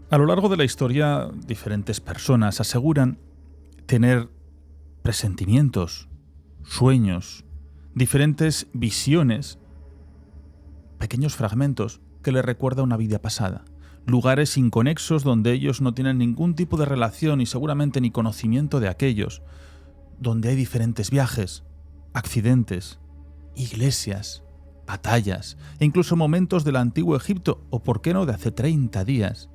A lo largo de la historia, diferentes personas aseguran tener presentimientos, sueños, diferentes visiones, pequeños fragmentos que les recuerda una vida pasada, lugares inconexos donde ellos no tienen ningún tipo de relación y seguramente ni conocimiento de aquellos, donde hay diferentes viajes, accidentes, iglesias, batallas e incluso momentos del antiguo Egipto o, por qué no, de hace 30 días.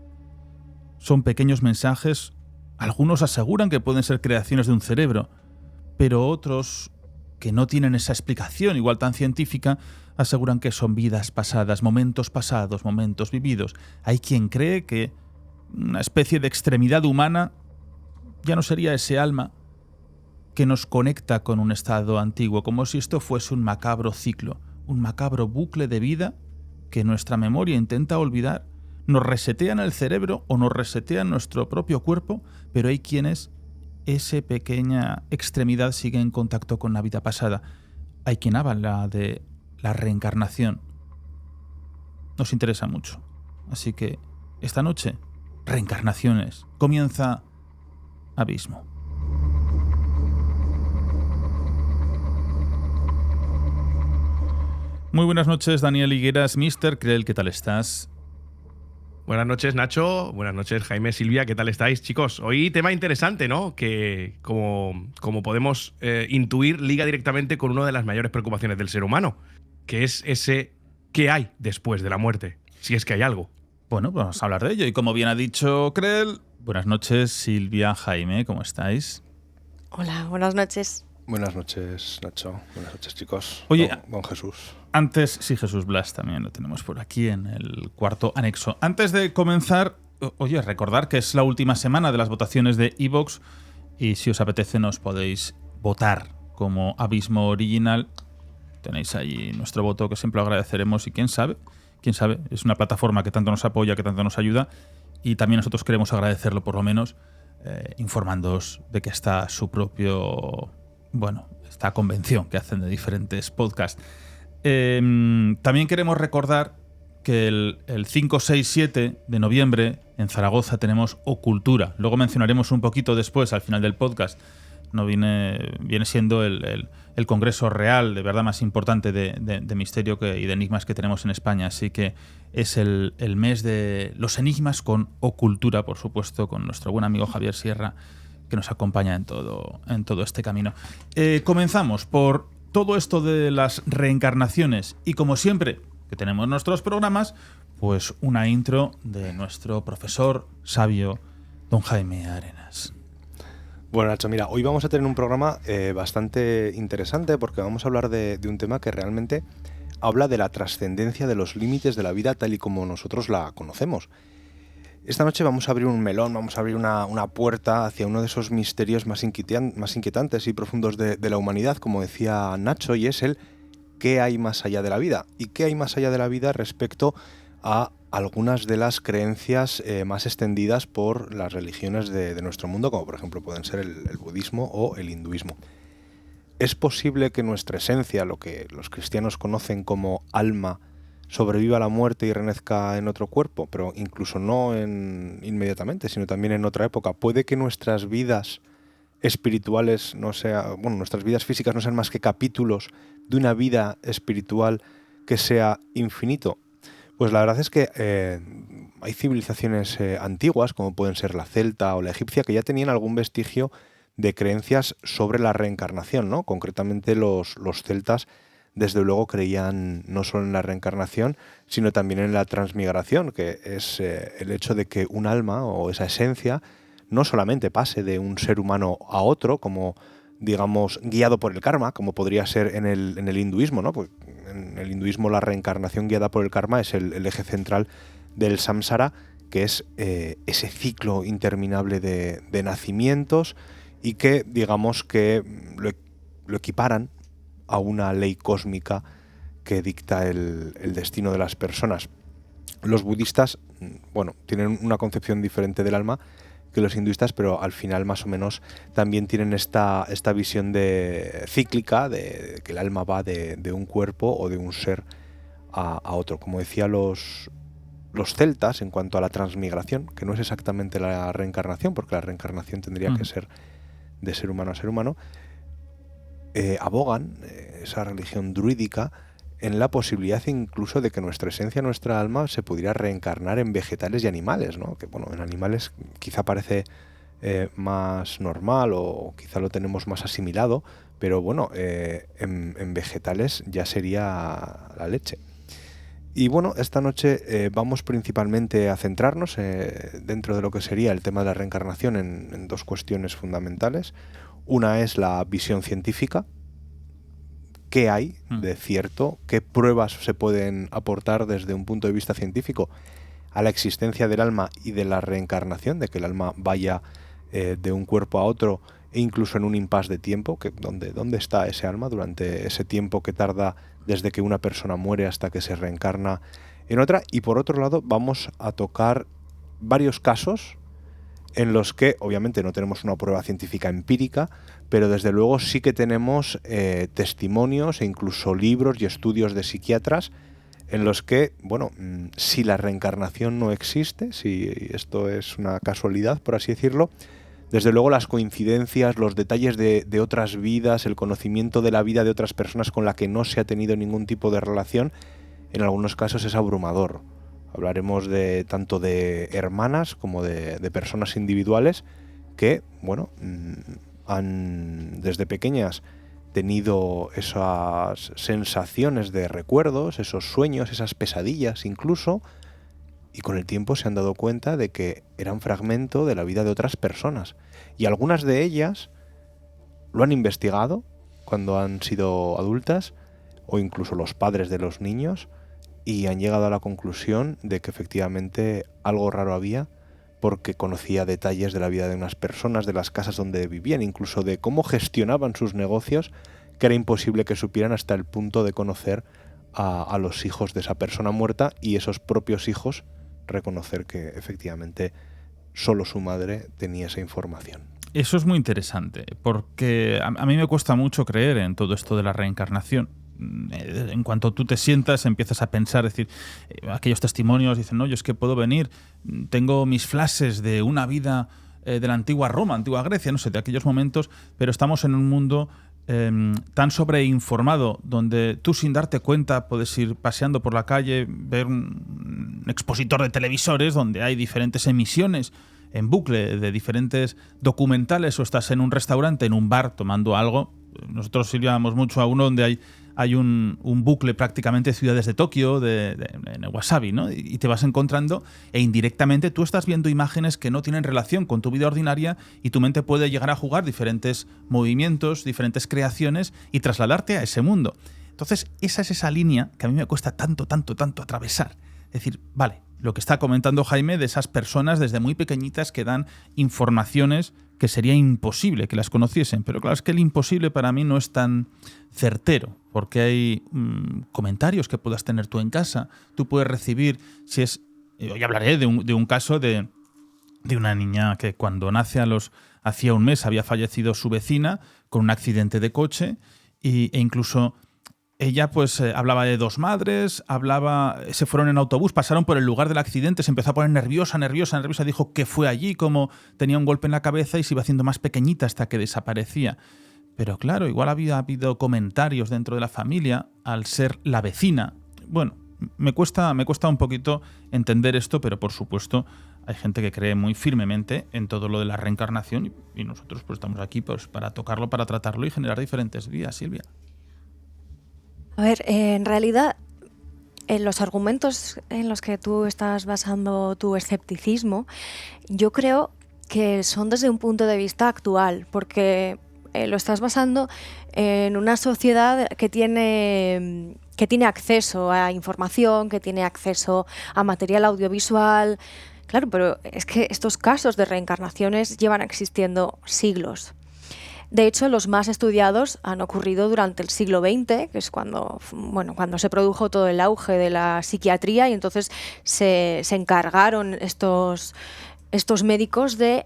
Son pequeños mensajes, algunos aseguran que pueden ser creaciones de un cerebro, pero otros, que no tienen esa explicación igual tan científica, aseguran que son vidas pasadas, momentos vividos. Hay quien cree que una especie de extremidad humana ya no sería ese alma que nos conecta con un estado antiguo, como si esto fuese un macabro ciclo, un macabro bucle de vida que nuestra memoria intenta olvidar. Nos resetean el cerebro o nos resetean nuestro propio cuerpo, pero hay quienes esa pequeña extremidad sigue en contacto con la vida pasada. Hay quien habla de la reencarnación. Nos interesa mucho. Así que esta noche, reencarnaciones. Comienza Abismo. Muy buenas noches, Daniel Higueras, Mr. Krell, ¿qué tal estás? Buenas noches, Nacho. Buenas noches, Jaime, Silvia. ¿Qué tal estáis, chicos? Hoy tema interesante, ¿no? Que, como podemos intuir, liga directamente con una de las mayores preocupaciones del ser humano, que es ese ¿qué hay después de la muerte? Si es que hay algo. Bueno, pues vamos a hablar de ello. Y como bien ha dicho Krell, buenas noches, Silvia, Jaime, ¿cómo estáis? Hola, buenas noches. Buenas noches, Nacho. Buenas noches, chicos. Oye, don Jesús. Antes, sí, Jesús Blas también lo tenemos por aquí en el cuarto anexo. Antes de comenzar, oye, recordar que es la última semana de las votaciones de iVoox y si os apetece nos podéis votar como Abismo Original. Tenéis ahí nuestro voto que siempre lo agradeceremos y quién sabe, es una plataforma que tanto nos apoya, que tanto nos ayuda y también nosotros queremos agradecerlo por lo menos informándoos de que está su propio, esta convención que hacen de diferentes podcasts. También queremos recordar que el 5, 6, 7 de noviembre en Zaragoza tenemos Ocultura. Luego mencionaremos un poquito después, al final del podcast. No viene siendo el congreso real, de verdad, más importante de misterio y de enigmas que tenemos en España. Así que es el mes de los enigmas con Ocultura, por supuesto, con nuestro buen amigo Javier Sierra, que nos acompaña en todo este camino. Comenzamos por todo esto de las reencarnaciones y, como siempre que tenemos nuestros programas, pues una intro de nuestro profesor sabio, don Jaime Arenas. Bueno, Nacho, mira, hoy vamos a tener un programa bastante interesante porque vamos a hablar de un tema que realmente habla de la trascendencia de los límites de la vida tal y como nosotros la conocemos. Esta noche vamos a abrir un melón, vamos a abrir una puerta hacia uno de esos misterios más inquietantes y profundos de la humanidad, como decía Nacho, y es el ¿qué hay más allá de la vida? ¿Y qué hay más allá de la vida respecto a algunas de las creencias más extendidas por las religiones de nuestro mundo, como por ejemplo pueden ser el budismo o el hinduismo? ¿Es posible que nuestra esencia, lo que los cristianos conocen como alma, sobreviva a la muerte y renazca en otro cuerpo, pero incluso no inmediatamente, sino también en otra época? ¿Puede que nuestras vidas espirituales nuestras vidas físicas no sean más que capítulos de una vida espiritual que sea infinito? Pues la verdad es que hay civilizaciones antiguas, como pueden ser la celta o la egipcia, que ya tenían algún vestigio de creencias sobre la reencarnación, ¿no? Concretamente los celtas desde luego creían no solo en la reencarnación, sino también en la transmigración, que es el hecho de que un alma o esa esencia no solamente pase de un ser humano a otro, como digamos guiado por el karma, como podría ser en el hinduismo, ¿no? Pues en el hinduismo la reencarnación guiada por el karma es el eje central del samsara, que es ese ciclo interminable de nacimientos y que digamos que lo equiparan a una ley cósmica que dicta el destino de las personas. Los budistas, tienen una concepción diferente del alma que los hinduistas, pero al final más o menos también tienen esta visión cíclica de que el alma va de un cuerpo o de un ser a otro. Como decía, los los celtas en cuanto a la transmigración, que no es exactamente la reencarnación, porque la reencarnación tendría que ser de ser humano a ser humano, abogan, esa religión druídica, en la posibilidad incluso de que nuestra esencia, nuestra alma, se pudiera reencarnar en vegetales y animales, ¿no? Que bueno, en animales quizá parece más normal o quizá lo tenemos más asimilado, pero bueno, en vegetales ya sería la leche. Y bueno, esta noche vamos principalmente a centrarnos dentro de lo que sería el tema de la reencarnación en dos cuestiones fundamentales. Una es la visión científica. ¿Qué hay de cierto? ¿Qué pruebas se pueden aportar desde un punto de vista científico a la existencia del alma y de la reencarnación, de que el alma vaya de un cuerpo a otro e incluso en un impasse de tiempo? ¿Dónde está ese alma durante ese tiempo que tarda desde que una persona muere hasta que se reencarna en otra? Y por otro lado vamos a tocar varios casos en los que obviamente no tenemos una prueba científica empírica, pero desde luego sí que tenemos testimonios e incluso libros y estudios de psiquiatras en los que, bueno, si la reencarnación no existe, si esto es una casualidad, por así decirlo, desde luego las coincidencias, los detalles de otras vidas, el conocimiento de la vida de otras personas con la que no se ha tenido ningún tipo de relación, en algunos casos es abrumador. Hablaremos tanto de hermanas como de personas individuales que, bueno, han desde pequeñas tenido esas sensaciones de recuerdos, esos sueños, esas pesadillas incluso, y con el tiempo se han dado cuenta de que eran fragmento de la vida de otras personas. Y algunas de ellas lo han investigado cuando han sido adultas, o incluso los padres de los niños, y han llegado a la conclusión de que efectivamente algo raro había, porque conocía detalles de la vida de unas personas, de las casas donde vivían, incluso de cómo gestionaban sus negocios, que era imposible que supieran, hasta el punto de conocer a los hijos de esa persona muerta, y esos propios hijos reconocer que efectivamente solo su madre tenía esa información. Eso es muy interesante, porque a mí me cuesta mucho creer en todo esto de la reencarnación. En cuanto tú te sientas, empiezas a pensar, decir, aquellos testimonios dicen, no, yo es que puedo venir, tengo mis flashes de una vida de la antigua Roma, antigua Grecia, no sé, de aquellos momentos, pero estamos en un mundo tan sobreinformado, donde tú sin darte cuenta puedes ir paseando por la calle, ver un expositor de televisores donde hay diferentes emisiones en bucle de diferentes documentales, o estás en un restaurante, en un bar tomando algo. Nosotros íbamos mucho a uno donde hay un bucle prácticamente de ciudades de Tokio, en el Wasabi, ¿no? Y te vas encontrando e indirectamente tú estás viendo imágenes que no tienen relación con tu vida ordinaria, y tu mente puede llegar a jugar diferentes movimientos, diferentes creaciones y trasladarte a ese mundo. Entonces, esa es esa línea que a mí me cuesta tanto atravesar. Es decir, vale, lo que está comentando Jaime de esas personas desde muy pequeñitas que dan informaciones que sería imposible que las conociesen. Pero claro, es que el imposible para mí no es tan certero, porque hay comentarios que puedas tener tú en casa. Tú puedes recibir, hoy hablaré de un caso de una niña que cuando nace hacía un mes había fallecido su vecina con un accidente de coche, e incluso ella pues hablaba de dos madres, se fueron en autobús, pasaron por el lugar del accidente, se empezó a poner nerviosa, dijo que fue allí, como tenía un golpe en la cabeza, y se iba haciendo más pequeñita hasta que desaparecía. Pero claro, igual había habido comentarios dentro de la familia al ser la vecina. Bueno, me cuesta un poquito entender esto, pero por supuesto hay gente que cree muy firmemente en todo lo de la reencarnación, y nosotros pues estamos aquí pues para tocarlo, para tratarlo y generar diferentes vías, Silvia. A ver, en realidad, en los argumentos en los que tú estás basando tu escepticismo, yo creo que son desde un punto de vista actual, porque lo estás basando en una sociedad que tiene acceso a información, que tiene acceso a material audiovisual. Claro, pero es que estos casos de reencarnaciones llevan existiendo siglos. De hecho, los más estudiados han ocurrido durante el siglo XX, que es cuando se produjo todo el auge de la psiquiatría, y entonces se encargaron estos médicos de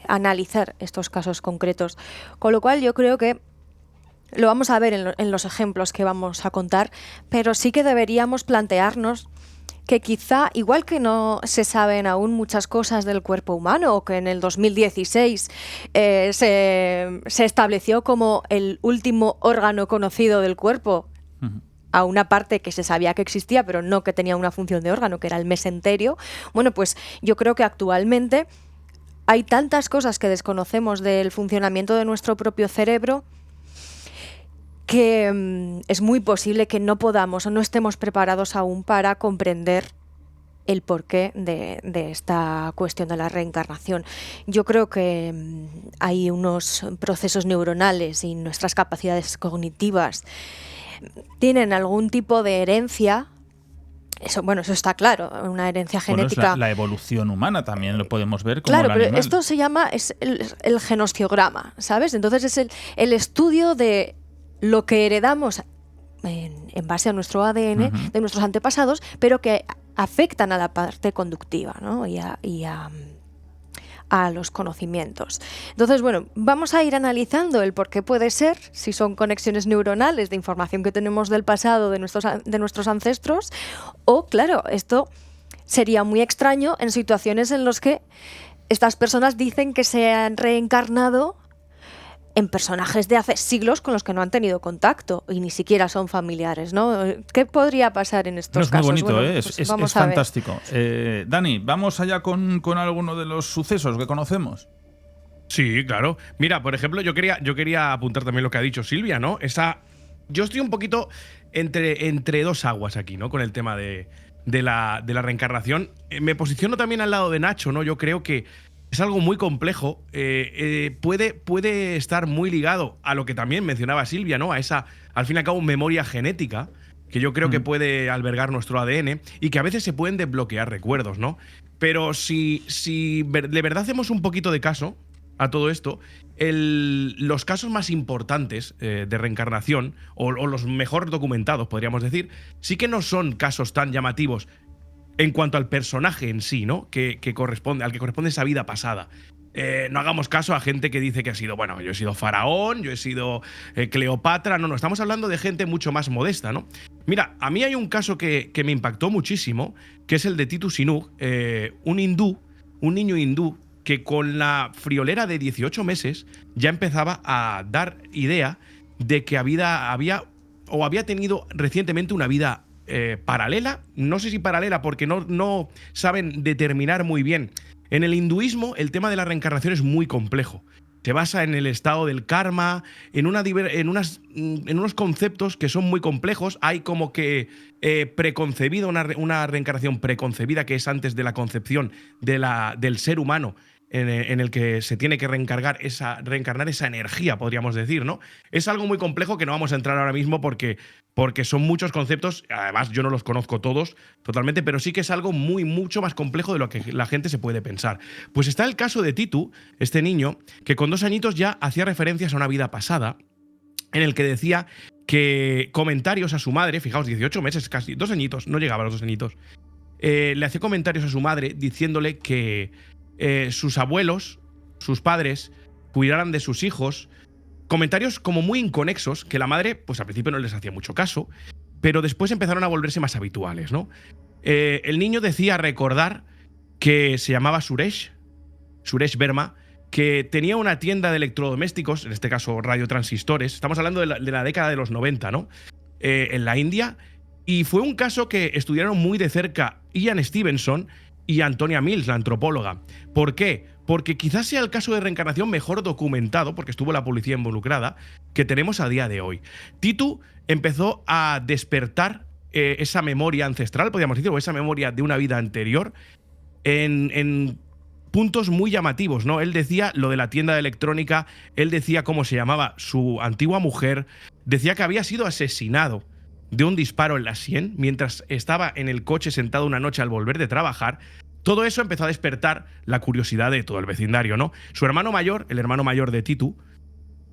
analizar estos casos concretos. Con lo cual yo creo que lo vamos a ver en los ejemplos que vamos a contar, pero sí que deberíamos plantearnos que quizá, igual que no se saben aún muchas cosas del cuerpo humano, o que en el 2016 se estableció como el último órgano conocido del cuerpo, a una parte que se sabía que existía, pero no que tenía una función de órgano, que era el mesenterio. Bueno, pues yo creo que actualmente hay tantas cosas que desconocemos del funcionamiento de nuestro propio cerebro que es muy posible que no podamos o no estemos preparados aún para comprender el porqué de esta cuestión de la reencarnación. Yo creo que hay unos procesos neuronales y nuestras capacidades cognitivas tienen algún tipo de herencia. Eso está claro, una herencia genética. Bueno, es la evolución humana también lo podemos ver como claro, el pero animal. esto se llama el genociograma, ¿sabes? Entonces es el estudio de lo que heredamos en base a nuestro ADN de nuestros antepasados, pero que afectan a la parte conductiva, ¿no? y a los conocimientos. Entonces, bueno, vamos a ir analizando el por qué puede ser, si son conexiones neuronales de información que tenemos del pasado de nuestros ancestros, o, claro, esto sería muy extraño en situaciones en las que estas personas dicen que se han reencarnado en personajes de hace siglos con los que no han tenido contacto y ni siquiera son familiares, ¿no? ¿Qué podría pasar en estos casos? Es muy bonito, bueno, pues es vamos a ver. fantástico. Dani, ¿vamos allá con alguno de los sucesos que conocemos? Sí, claro. Mira, por ejemplo, yo quería apuntar también lo que ha dicho Silvia, ¿no? Yo estoy un poquito entre dos aguas aquí, ¿no? Con el tema de la reencarnación. Me posiciono también al lado de Nacho, ¿no? Yo creo que es algo muy complejo, puede estar muy ligado a lo que también mencionaba Silvia, ¿no? A esa, al fin y al cabo, memoria genética, que yo creo que puede albergar nuestro ADN y que a veces se pueden desbloquear recuerdos, ¿no? Pero si de verdad hacemos un poquito de caso a todo esto, los casos más importantes de reencarnación, o los mejor documentados, podríamos decir, sí que no son casos tan llamativos en cuanto al personaje en sí, ¿no? Al que corresponde esa vida pasada. No hagamos caso a gente que dice que ha sido, bueno, yo he sido faraón, yo he sido Cleopatra. No, estamos hablando de gente mucho más modesta, ¿no? Mira, a mí hay un caso que me impactó muchísimo, que es el de Titu Sinugh, un niño hindú, que con la friolera de 18 meses ya empezaba a dar idea de que había tenido recientemente una vida paralela, no sé si paralela porque no saben determinar muy bien. En el hinduismo el tema de la reencarnación es muy complejo. Se basa en el estado del karma, en unos conceptos que son muy complejos. Hay como que preconcebida, una reencarnación preconcebida que es antes de la concepción del ser humano, en el que se tiene que reencarnar esa energía, podríamos decir, ¿no? Es algo muy complejo que no vamos a entrar ahora mismo porque son muchos conceptos. Además, yo no los conozco todos totalmente, pero sí que es algo mucho más complejo de lo que la gente se puede pensar. Pues está el caso de Titu, este niño, que con 2 añitos ya hacía referencias a una vida pasada, en el que decía que comentarios a su madre, fijaos, 18 meses, casi 2 añitos, no llegaba a los 2 añitos, le hacía comentarios a su madre diciéndole que sus abuelos, sus padres, cuidaran de sus hijos. Comentarios como muy inconexos, que la madre, pues al principio no les hacía mucho caso, pero después empezaron a volverse más habituales, ¿no? El niño decía recordar que se llamaba Suresh Verma, que tenía una tienda de electrodomésticos, en este caso radiotransistores. Estamos hablando de la década de los 90, ¿no? En la India. Y fue un caso que estudiaron muy de cerca Ian Stevenson y Antonia Mills, la antropóloga. ¿Por qué? Porque quizás sea el caso de reencarnación mejor documentado, porque estuvo la policía involucrada, que tenemos a día de hoy. Titu empezó a despertar esa memoria ancestral, podríamos decir, o esa memoria de una vida anterior, en puntos muy llamativos, ¿no? Él decía lo de la tienda de electrónica, él decía cómo se llamaba su antigua mujer, decía que había sido asesinado de un disparo en la sien mientras estaba en el coche sentado una noche al volver de trabajar. Todo eso empezó a despertar la curiosidad de todo el vecindario, ¿no? Su hermano mayor, el hermano mayor de Titu,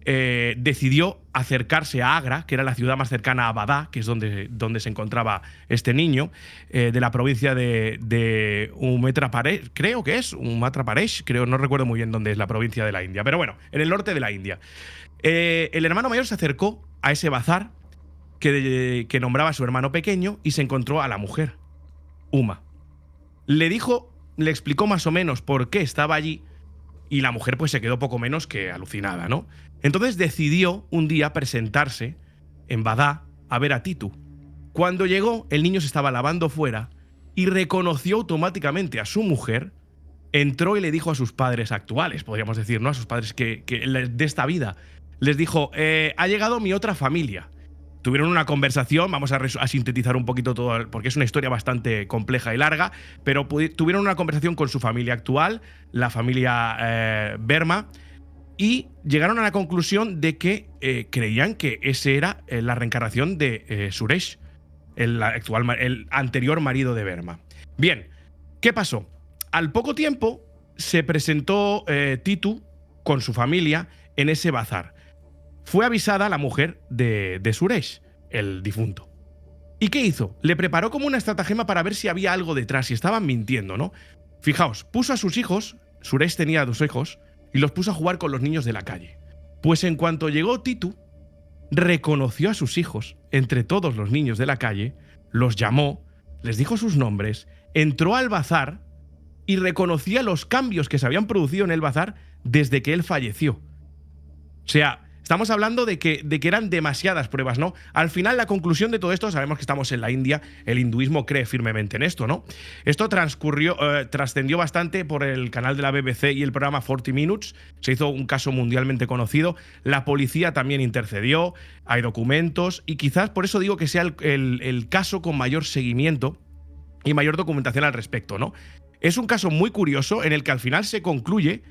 decidió acercarse a Agra, que era la ciudad más cercana a Badá, que es donde se encontraba este niño, de la provincia de Uttar Pradesh, creo que es, Uttar Pradesh, no recuerdo muy bien dónde es la provincia de la India, pero bueno, en el norte de la India. El hermano mayor se acercó a ese bazar que nombraba a su hermano pequeño y se encontró a la mujer. Uma. Le explicó más o menos por qué estaba allí y la mujer pues se quedó poco menos que alucinada, ¿no? Entonces decidió un día presentarse en Badá a ver a Titu. Cuando llegó, el niño se estaba lavando fuera y reconoció automáticamente a su mujer. Entró y le dijo a sus padres actuales, podríamos decir, ¿no? A sus padres de esta vida. Les dijo, ha llegado mi otra familia. Tuvieron una conversación, vamos a sintetizar un poquito todo, porque es una historia bastante compleja y larga, pero tuvieron una conversación con su familia actual, la familia Verma, y llegaron a la conclusión de que creían que ese era la reencarnación de Suresh, el anterior marido de Verma. Bien, ¿qué pasó? Al poco tiempo se presentó Titu con su familia en ese bazar. Fue avisada la mujer de Suresh, el difunto. ¿Y qué hizo? Le preparó como una estratagema para ver si había algo detrás, si estaban mintiendo, ¿no? Fijaos, puso a sus hijos, Suresh tenía 2 hijos, y los puso a jugar con los niños de la calle. Pues en cuanto llegó Titu, reconoció a sus hijos entre todos los niños de la calle, los llamó, les dijo sus nombres, entró al bazar y reconocía los cambios que se habían producido en el bazar desde que él falleció. O sea, estamos hablando de que eran demasiadas pruebas, ¿no? Al final, la conclusión de todo esto, sabemos que estamos en la India, el hinduismo cree firmemente en esto, ¿no? Esto trascendió bastante por el canal de la BBC y el programa 40 Minutes, se hizo un caso mundialmente conocido, la policía también intercedió, hay documentos, y quizás por eso digo que sea el caso con mayor seguimiento y mayor documentación al respecto, ¿no? Es un caso muy curioso en el que al final se concluye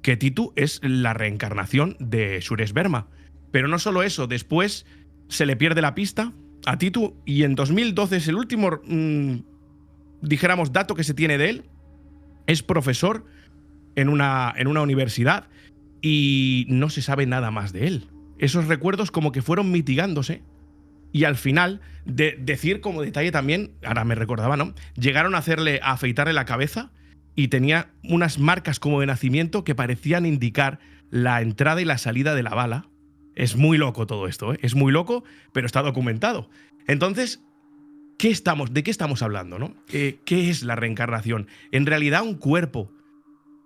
que Titu es la reencarnación de Suresh Verma. Pero no solo eso, después se le pierde la pista a Titu y en 2012 es el último, dijéramos, dato que se tiene de él. Es profesor en una universidad y no se sabe nada más de él. Esos recuerdos como que fueron mitigándose y al final, decir como detalle también, ahora me recordaba, ¿no? Llegaron a afeitarle la cabeza y tenía unas marcas como de nacimiento que parecían indicar la entrada y la salida de la bala. Es muy loco todo esto, ¿eh? Es muy loco, pero está documentado. Entonces, ¿de qué estamos hablando, no? ¿Qué es la reencarnación? ¿En realidad un cuerpo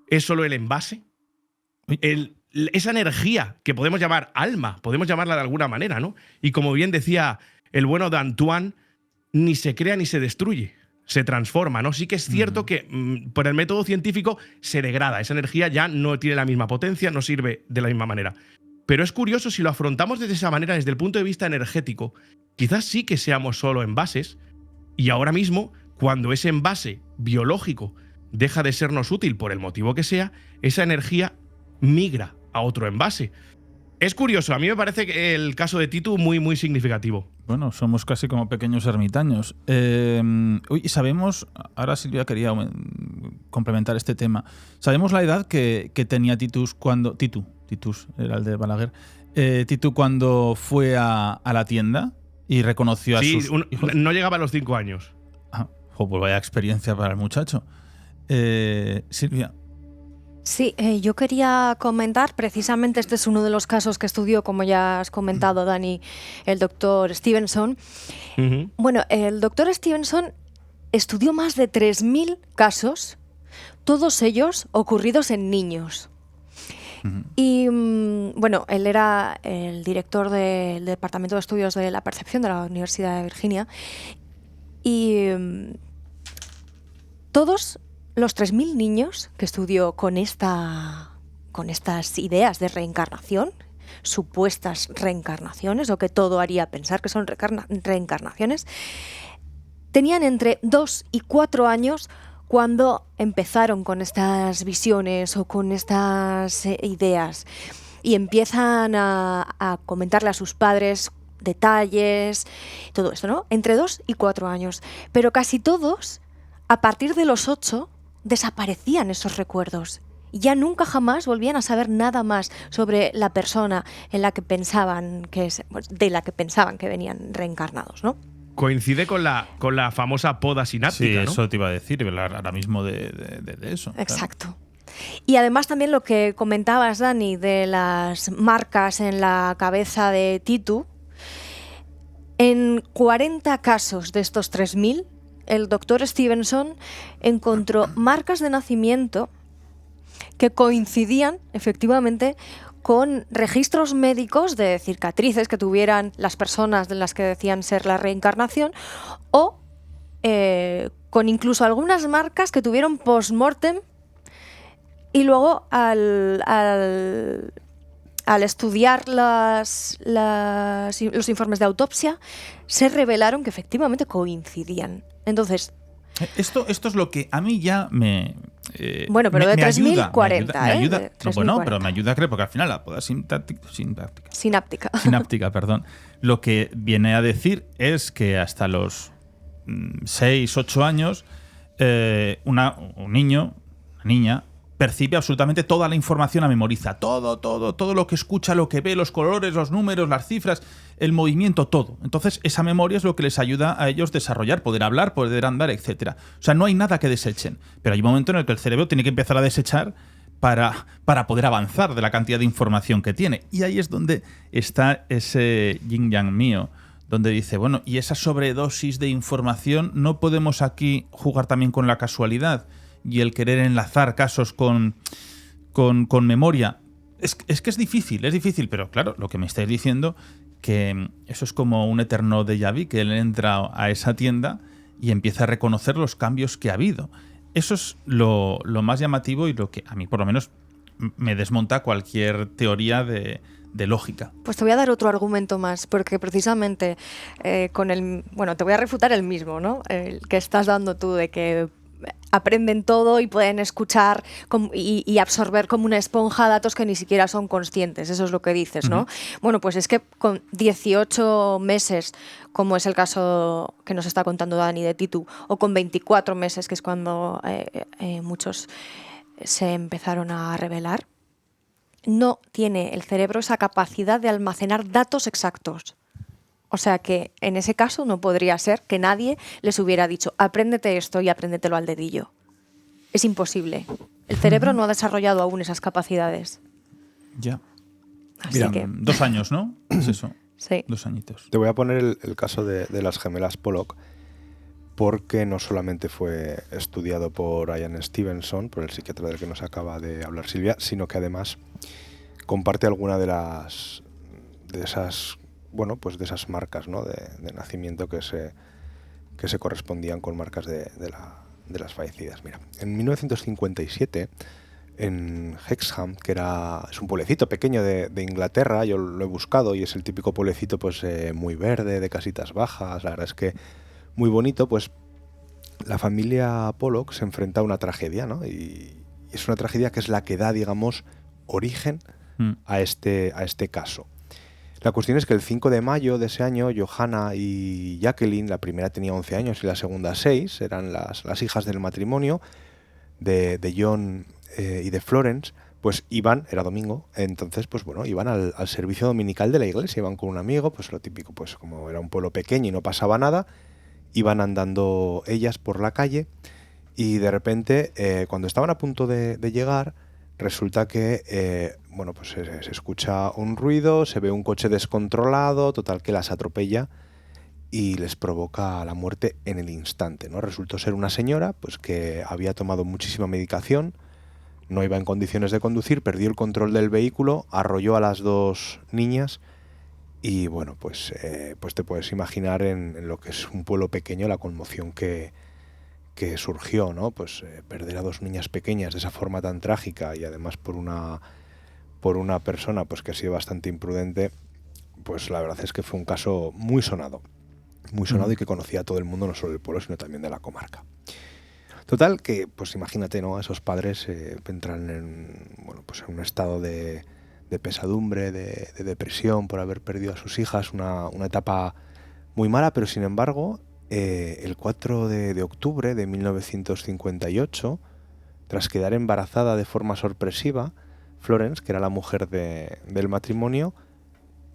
es solo el envase? Esa energía que podemos llamar alma, podemos llamarla de alguna manera, ¿no? Y como bien decía el bueno de Antoine, ni se crea ni se destruye, se transforma, ¿no? Sí que es cierto que por el método científico se degrada, esa energía ya no tiene la misma potencia, no sirve de la misma manera. Pero es curioso, si lo afrontamos de esa manera, desde el punto de vista energético, quizás sí que seamos solo envases, y ahora mismo, cuando ese envase biológico deja de sernos útil por el motivo que sea, esa energía migra a otro envase. Es curioso, a mí me parece que el caso de Titu muy, muy significativo. Bueno, somos casi como pequeños ermitaños. Sabemos, ahora Silvia quería complementar este tema, sabemos la edad que tenía Titus era el de Balaguer, Titu cuando fue a la tienda y reconoció a sus hijos. No llegaba a los 5 años. Pues vaya experiencia para el muchacho. Silvia. Sí, yo quería comentar, precisamente este es uno de los casos que estudió, como ya has comentado, Dani, el doctor Stevenson. Bueno, el doctor Stevenson estudió más de 3.000 casos, todos ellos ocurridos en niños. Y bueno, él era el director del Departamento de Estudios de la Percepción de la Universidad de Virginia y todos los 3.000 niños que estudió con estas ideas de reencarnación, supuestas reencarnaciones, o que todo haría pensar que son reencarnaciones, tenían entre 2 y 4 años cuando empezaron con estas visiones o con estas ideas y empiezan a comentarle a sus padres detalles, todo esto, ¿no? Entre 2 y 4 años. Pero casi todos, a partir de los 8, desaparecían esos recuerdos. Y ya nunca jamás volvían a saber nada más sobre la persona de la que pensaban que venían reencarnados, ¿no? Coincide con la famosa poda sináptica, sí, ¿no? Eso te iba a decir, ahora mismo de eso. Exacto. Claro. Y además también lo que comentabas, Dani, de las marcas en la cabeza de Titu, en 40 casos de estos 3.000, el doctor Stevenson encontró marcas de nacimiento que coincidían efectivamente con registros médicos de cicatrices que tuvieran las personas de las que decían ser la reencarnación, o con incluso algunas marcas que tuvieron post-mortem, y luego al estudiar los informes de autopsia se revelaron que efectivamente coincidían. Entonces, Esto es lo que a mí ya me... bueno, pero de 3040, me ayuda, de no, bueno, 3040. pero me ayuda a creer, porque al final la poda sináptica, perdón, lo que viene a decir es que hasta los 6, 8 años un niño, una niña, percibe absolutamente toda la información, la memoriza. Todo lo que escucha, lo que ve, los colores, los números, las cifras, el movimiento, todo. Entonces, esa memoria es lo que les ayuda a ellos desarrollar, poder hablar, poder andar, etc. O sea, no hay nada que desechen. Pero hay un momento en el que el cerebro tiene que empezar a desechar para poder avanzar de la cantidad de información que tiene. Y ahí es donde está ese yin-yang mío, donde dice, bueno, y esa sobredosis de información, ¿no podemos aquí jugar también con la casualidad y el querer enlazar casos con memoria? Es que es difícil, pero claro, lo que me estáis diciendo, que eso es como un eterno déjà vu, que él entra a esa tienda y empieza a reconocer los cambios que ha habido. Eso es lo más llamativo y lo que a mí por lo menos me desmonta cualquier teoría de lógica. Pues te voy a dar otro argumento más, porque precisamente te voy a refutar el mismo, ¿no? El que estás dando tú, de que aprenden todo y pueden escuchar y absorber como una esponja datos que ni siquiera son conscientes. Eso es lo que dices, ¿no? Bueno, pues es que con 18 meses, como es el caso que nos está contando Dani de Titu, o con 24 meses, que es cuando muchos se empezaron a revelar, no tiene el cerebro esa capacidad de almacenar datos exactos. O sea que en ese caso no podría ser que nadie les hubiera dicho apréndete esto y apréndetelo al dedillo. Es imposible. El cerebro no ha desarrollado aún esas capacidades. Ya. Así Mira, que 2 años, ¿no? Es eso. sí. 2 añitos. Te voy a poner el caso de las gemelas Pollock, porque no solamente fue estudiado por Ian Stevenson, por el psiquiatra del que nos acaba de hablar Silvia, sino que además comparte alguna de esas marcas, ¿no?, de nacimiento que se correspondían con marcas de las fallecidas. Mira, en 1957, en Hexham, que es un pueblecito pequeño de Inglaterra, yo lo he buscado y es el típico pueblecito pues muy verde, de casitas bajas, la verdad es que muy bonito, pues la familia Pollock se enfrenta a una tragedia, ¿no? Y es una tragedia que es la que da, digamos, origen a este caso. La cuestión es que el 5 de mayo de ese año, Johanna y Jacqueline, la primera tenía 11 años y la segunda 6, eran las hijas del matrimonio de John y de Florence, pues iban, era domingo, entonces pues bueno, iban al servicio dominical de la iglesia, iban con un amigo, pues lo típico, pues como era un pueblo pequeño y no pasaba nada, iban andando ellas por la calle y de repente, cuando estaban a punto de llegar, resulta que pues se escucha un ruido, se ve un coche descontrolado, total que las atropella y les provoca la muerte en el instante, ¿no? Resultó ser una señora pues que había tomado muchísima medicación, no iba en condiciones de conducir, perdió el control del vehículo, arrolló a las 2 niñas y bueno, pues te puedes imaginar en lo que es un pueblo pequeño la conmoción que surgió, ¿no? Pues perder a 2 niñas pequeñas de esa forma tan trágica y además por una persona pues que ha sido bastante imprudente, pues la verdad es que fue un caso muy sonado y que conocía a todo el mundo, no solo del pueblo, sino también de la comarca. Total, que pues imagínate, ¿no? Esos padres entran en un estado de pesadumbre, de depresión por haber perdido a sus hijas, una etapa muy mala, pero sin embargo, el 4 de octubre de 1958, tras quedar embarazada de forma sorpresiva, Florence, que era la mujer del matrimonio,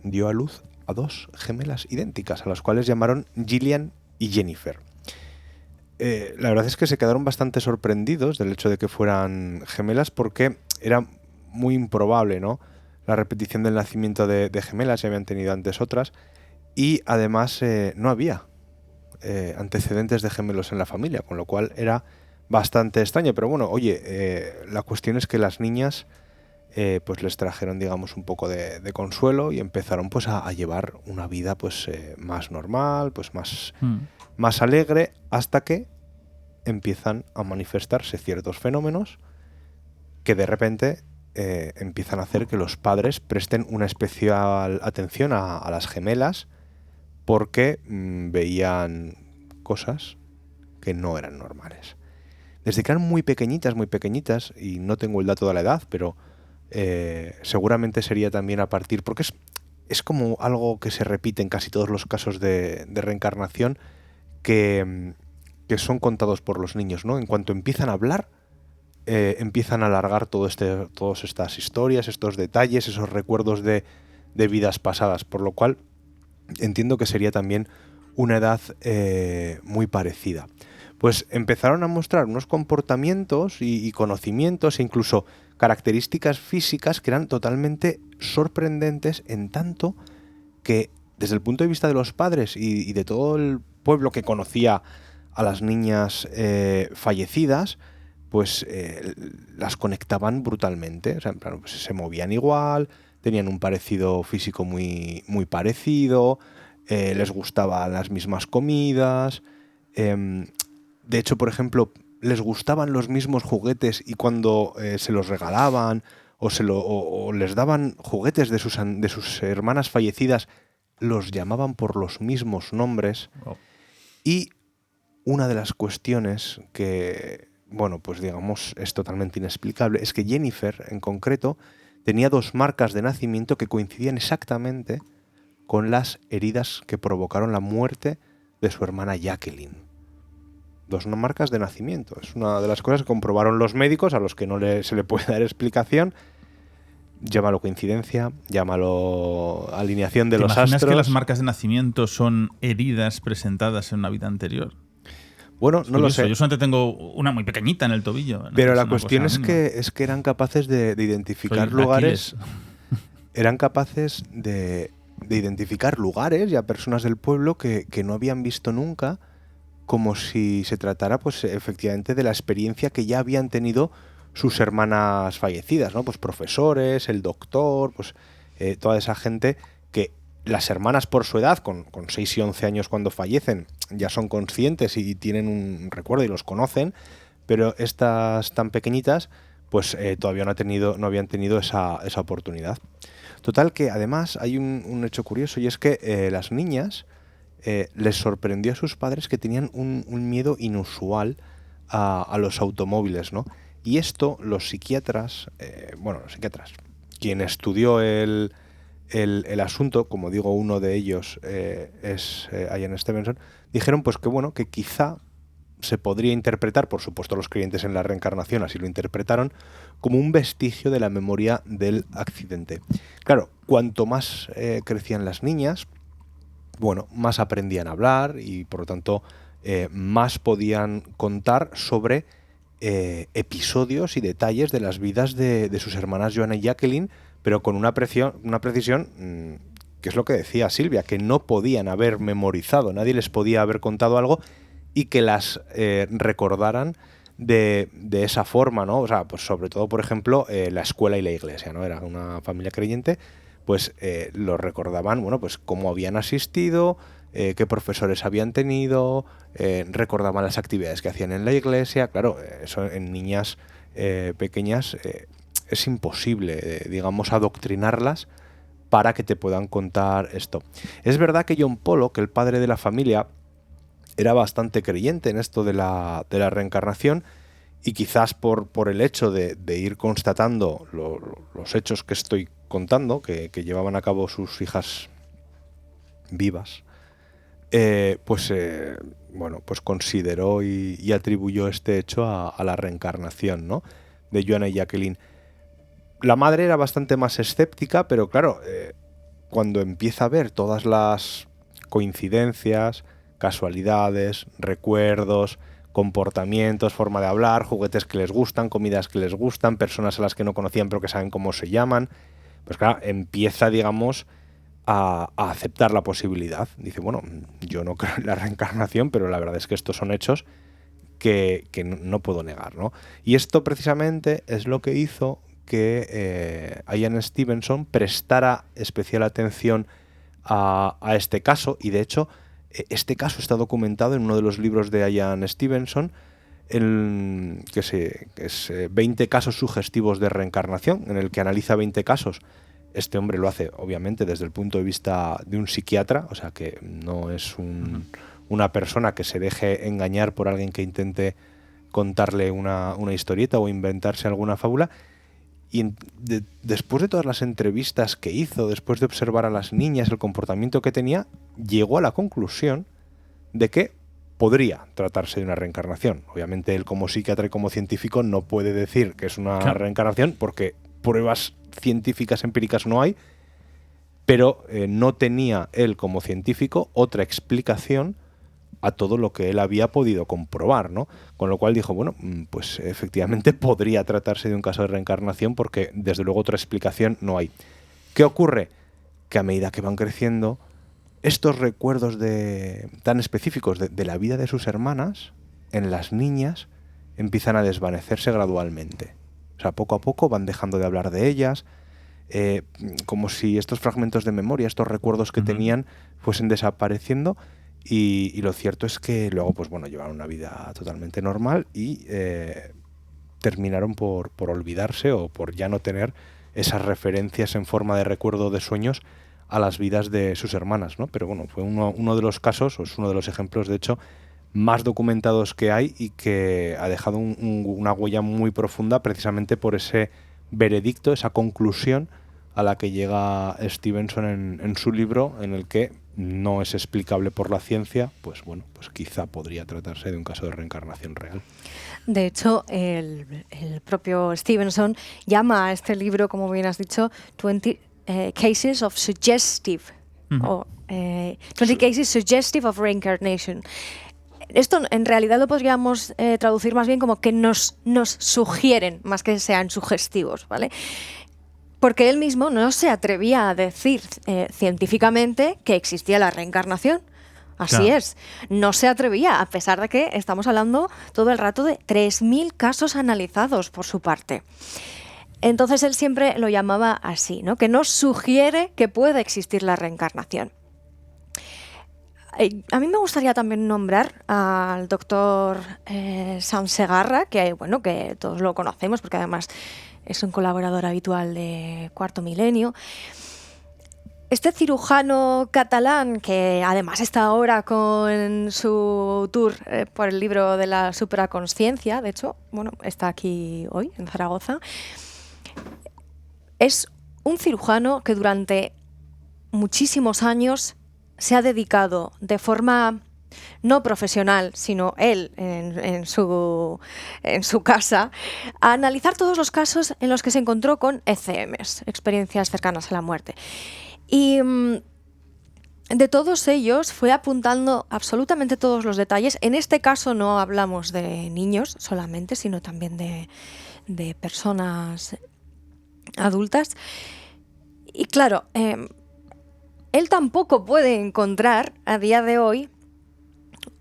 dio a luz a 2 gemelas idénticas, a las cuales llamaron Gillian y Jennifer. La verdad es que se quedaron bastante sorprendidos del hecho de que fueran gemelas, porque era muy improbable, ¿no?, la repetición del nacimiento de gemelas, ya habían tenido antes otras, y además no había antecedentes de gemelos en la familia, con lo cual era bastante extraño. Pero bueno, oye, la cuestión es que las niñas pues les trajeron, digamos, un poco de consuelo y empezaron pues a llevar una vida pues más normal, pues más alegre, hasta que empiezan a manifestarse ciertos fenómenos que de repente empiezan a hacer que los padres presten una especial atención a las gemelas, porque veían cosas que no eran normales. Desde que eran muy pequeñitas, y no tengo el dato de la edad, pero seguramente sería también a partir, porque es como algo que se repite en casi todos los casos de reencarnación, que son contados por los niños, ¿no? En cuanto empiezan a hablar, empiezan a alargar todas estas historias, estos detalles, esos recuerdos de vidas pasadas, por lo cual entiendo que sería también una edad muy parecida. Pues empezaron a mostrar unos comportamientos y conocimientos e incluso características físicas que eran totalmente sorprendentes, en tanto que desde el punto de vista de los padres y de todo el pueblo que conocía a las niñas fallecidas, pues las conectaban brutalmente. O sea, en plan, pues se movían igual, tenían un parecido físico muy, muy parecido, les gustaban las mismas comidas. De hecho, por ejemplo, les gustaban los mismos juguetes, y cuando se los regalaban o les daban juguetes de sus hermanas fallecidas, los llamaban por los mismos nombres. Wow. Y una de las cuestiones que, bueno, pues digamos, es totalmente inexplicable, es que Jennifer, en concreto, tenía 2 marcas de nacimiento que coincidían exactamente con las heridas que provocaron la muerte de su hermana Jacqueline. 2 marcas de nacimiento. Es una de las cosas que comprobaron los médicos, a los que no se le puede dar explicación. Llámalo coincidencia, llámalo alineación de los astros. ¿Te imaginas que las marcas de nacimiento son heridas presentadas en una vida anterior? Bueno, no lo sé. Yo solamente tengo una muy pequeñita en el tobillo. Pero la cuestión es que eran capaces de identificar lugares. Eran capaces de identificar lugares y a personas del pueblo que no habían visto nunca, como si se tratara, pues efectivamente, de la experiencia que ya habían tenido sus hermanas fallecidas, ¿no? Pues profesores, el doctor, pues toda esa gente que las hermanas, por su edad, con 6 y 11 años cuando fallecen, ya son conscientes y tienen un recuerdo y los conocen, pero estas tan pequeñitas pues todavía no habían tenido esa oportunidad. Total, que además hay un hecho curioso, y es que las niñas les sorprendió a sus padres que tenían un miedo inusual a los automóviles, ¿no? Y esto los psiquiatras, quien estudió el asunto, como digo, uno de ellos es Ian Stevenson, dijeron pues que quizá se podría interpretar, por supuesto los creyentes en la reencarnación así lo interpretaron, como un vestigio de la memoria del accidente. Claro, cuanto más crecían las niñas, más aprendían a hablar y por lo tanto más podían contar sobre episodios y detalles de las vidas de sus hermanas Joanna y Jacqueline, pero con una precisión que es lo que decía Silvia, que no podían haber memorizado, nadie les podía haber contado algo y que las recordaran de esa forma, ¿no? O sea, pues sobre todo, por ejemplo, la escuela y la iglesia, ¿no? Era una familia creyente, pues lo recordaban, pues cómo habían asistido, qué profesores habían tenido, recordaban las actividades que hacían en la iglesia. Claro, eso en niñas pequeñas es imposible, digamos, adoctrinarlas para que te puedan contar esto. Es verdad que John Pollock, el padre de la familia, era bastante creyente en esto de la reencarnación, y quizás por el hecho de ir constatando los hechos que estoy contando, que llevaban a cabo sus hijas vivas, pues consideró y atribuyó este hecho a la reencarnación, ¿no?, de Joanna y Jacqueline. La madre era bastante más escéptica, pero claro, cuando empieza a ver todas las coincidencias, casualidades, recuerdos, comportamientos, forma de hablar, juguetes que les gustan, comidas que les gustan, personas a las que no conocían pero que saben cómo se llaman, pues claro, empieza, digamos, a aceptar la posibilidad. Dice, bueno, yo no creo en la reencarnación, pero la verdad es que estos son hechos que no puedo negar, ¿no? Y esto precisamente es lo que hizo que Ian Stevenson prestara especial atención a este caso, y de hecho este caso está documentado en uno de los libros de Ian Stevenson, que es 20 casos sugestivos de reencarnación, en el que analiza 20 casos. Este hombre lo hace, obviamente, desde el punto de vista de un psiquiatra, o sea que no es una persona que se deje engañar por alguien que intente contarle una historieta o inventarse alguna fábula. Y después de todas las entrevistas que hizo, después de observar a las niñas, el comportamiento que tenía, llegó a la conclusión de que podría tratarse de una reencarnación. Obviamente él, como psiquiatra y como científico, no puede decir que es una reencarnación porque pruebas científicas empíricas no hay, pero no tenía él como científico otra explicación a todo lo que él había podido comprobar, ¿no? Con lo cual dijo, bueno, pues efectivamente podría tratarse de un caso de reencarnación porque desde luego otra explicación no hay. ¿Qué ocurre? Que a medida que van creciendo, estos recuerdos tan específicos de la vida de sus hermanas, en las niñas, empiezan a desvanecerse gradualmente. O sea, poco a poco van dejando de hablar de ellas, como si estos fragmentos de memoria, estos recuerdos que tenían, fuesen desapareciendo. Y lo cierto es que luego, pues bueno, llevaron una vida totalmente normal y terminaron por olvidarse o por ya no tener esas referencias en forma de recuerdo de sueños a las vidas de sus hermanas, ¿no? Pero bueno, fue uno de los casos, o es uno de los ejemplos, de hecho, más documentados que hay y que ha dejado una huella muy profunda precisamente por ese veredicto, esa conclusión a la que llega Stevenson en su libro, en el que no es explicable por la ciencia, pues bueno, pues quizá podría tratarse de un caso de reencarnación real. De hecho, el propio Stevenson llama a este libro, como bien has dicho, 20 Cases of Suggestive, o 20 Cases Suggestive of Reincarnation. Esto en realidad lo podríamos traducir más bien como que nos sugieren, más que sean sugestivos, ¿vale? Porque él mismo no se atrevía a decir científicamente que existía la reencarnación. Así es, no se atrevía, a pesar de que estamos hablando todo el rato de 3.000 casos analizados por su parte. Entonces él siempre lo llamaba así, ¿no? Que nos sugiere que puede existir la reencarnación. A mí me gustaría también nombrar al doctor Sansegarra, que bueno, que todos lo conocemos porque además es un colaborador habitual de Cuarto Milenio. Este cirujano catalán, que además está ahora con su tour por el libro de la supraconsciencia, de hecho, bueno, está aquí hoy en Zaragoza, es un cirujano que durante muchísimos años se ha dedicado de forma no profesional, sino él en su casa, a analizar todos los casos en los que se encontró con ECMs, experiencias cercanas a la muerte. Y de todos ellos fue apuntando absolutamente todos los detalles. En este caso no hablamos de niños solamente, sino también de personas adultas. Y claro, él tampoco puede encontrar a día de hoy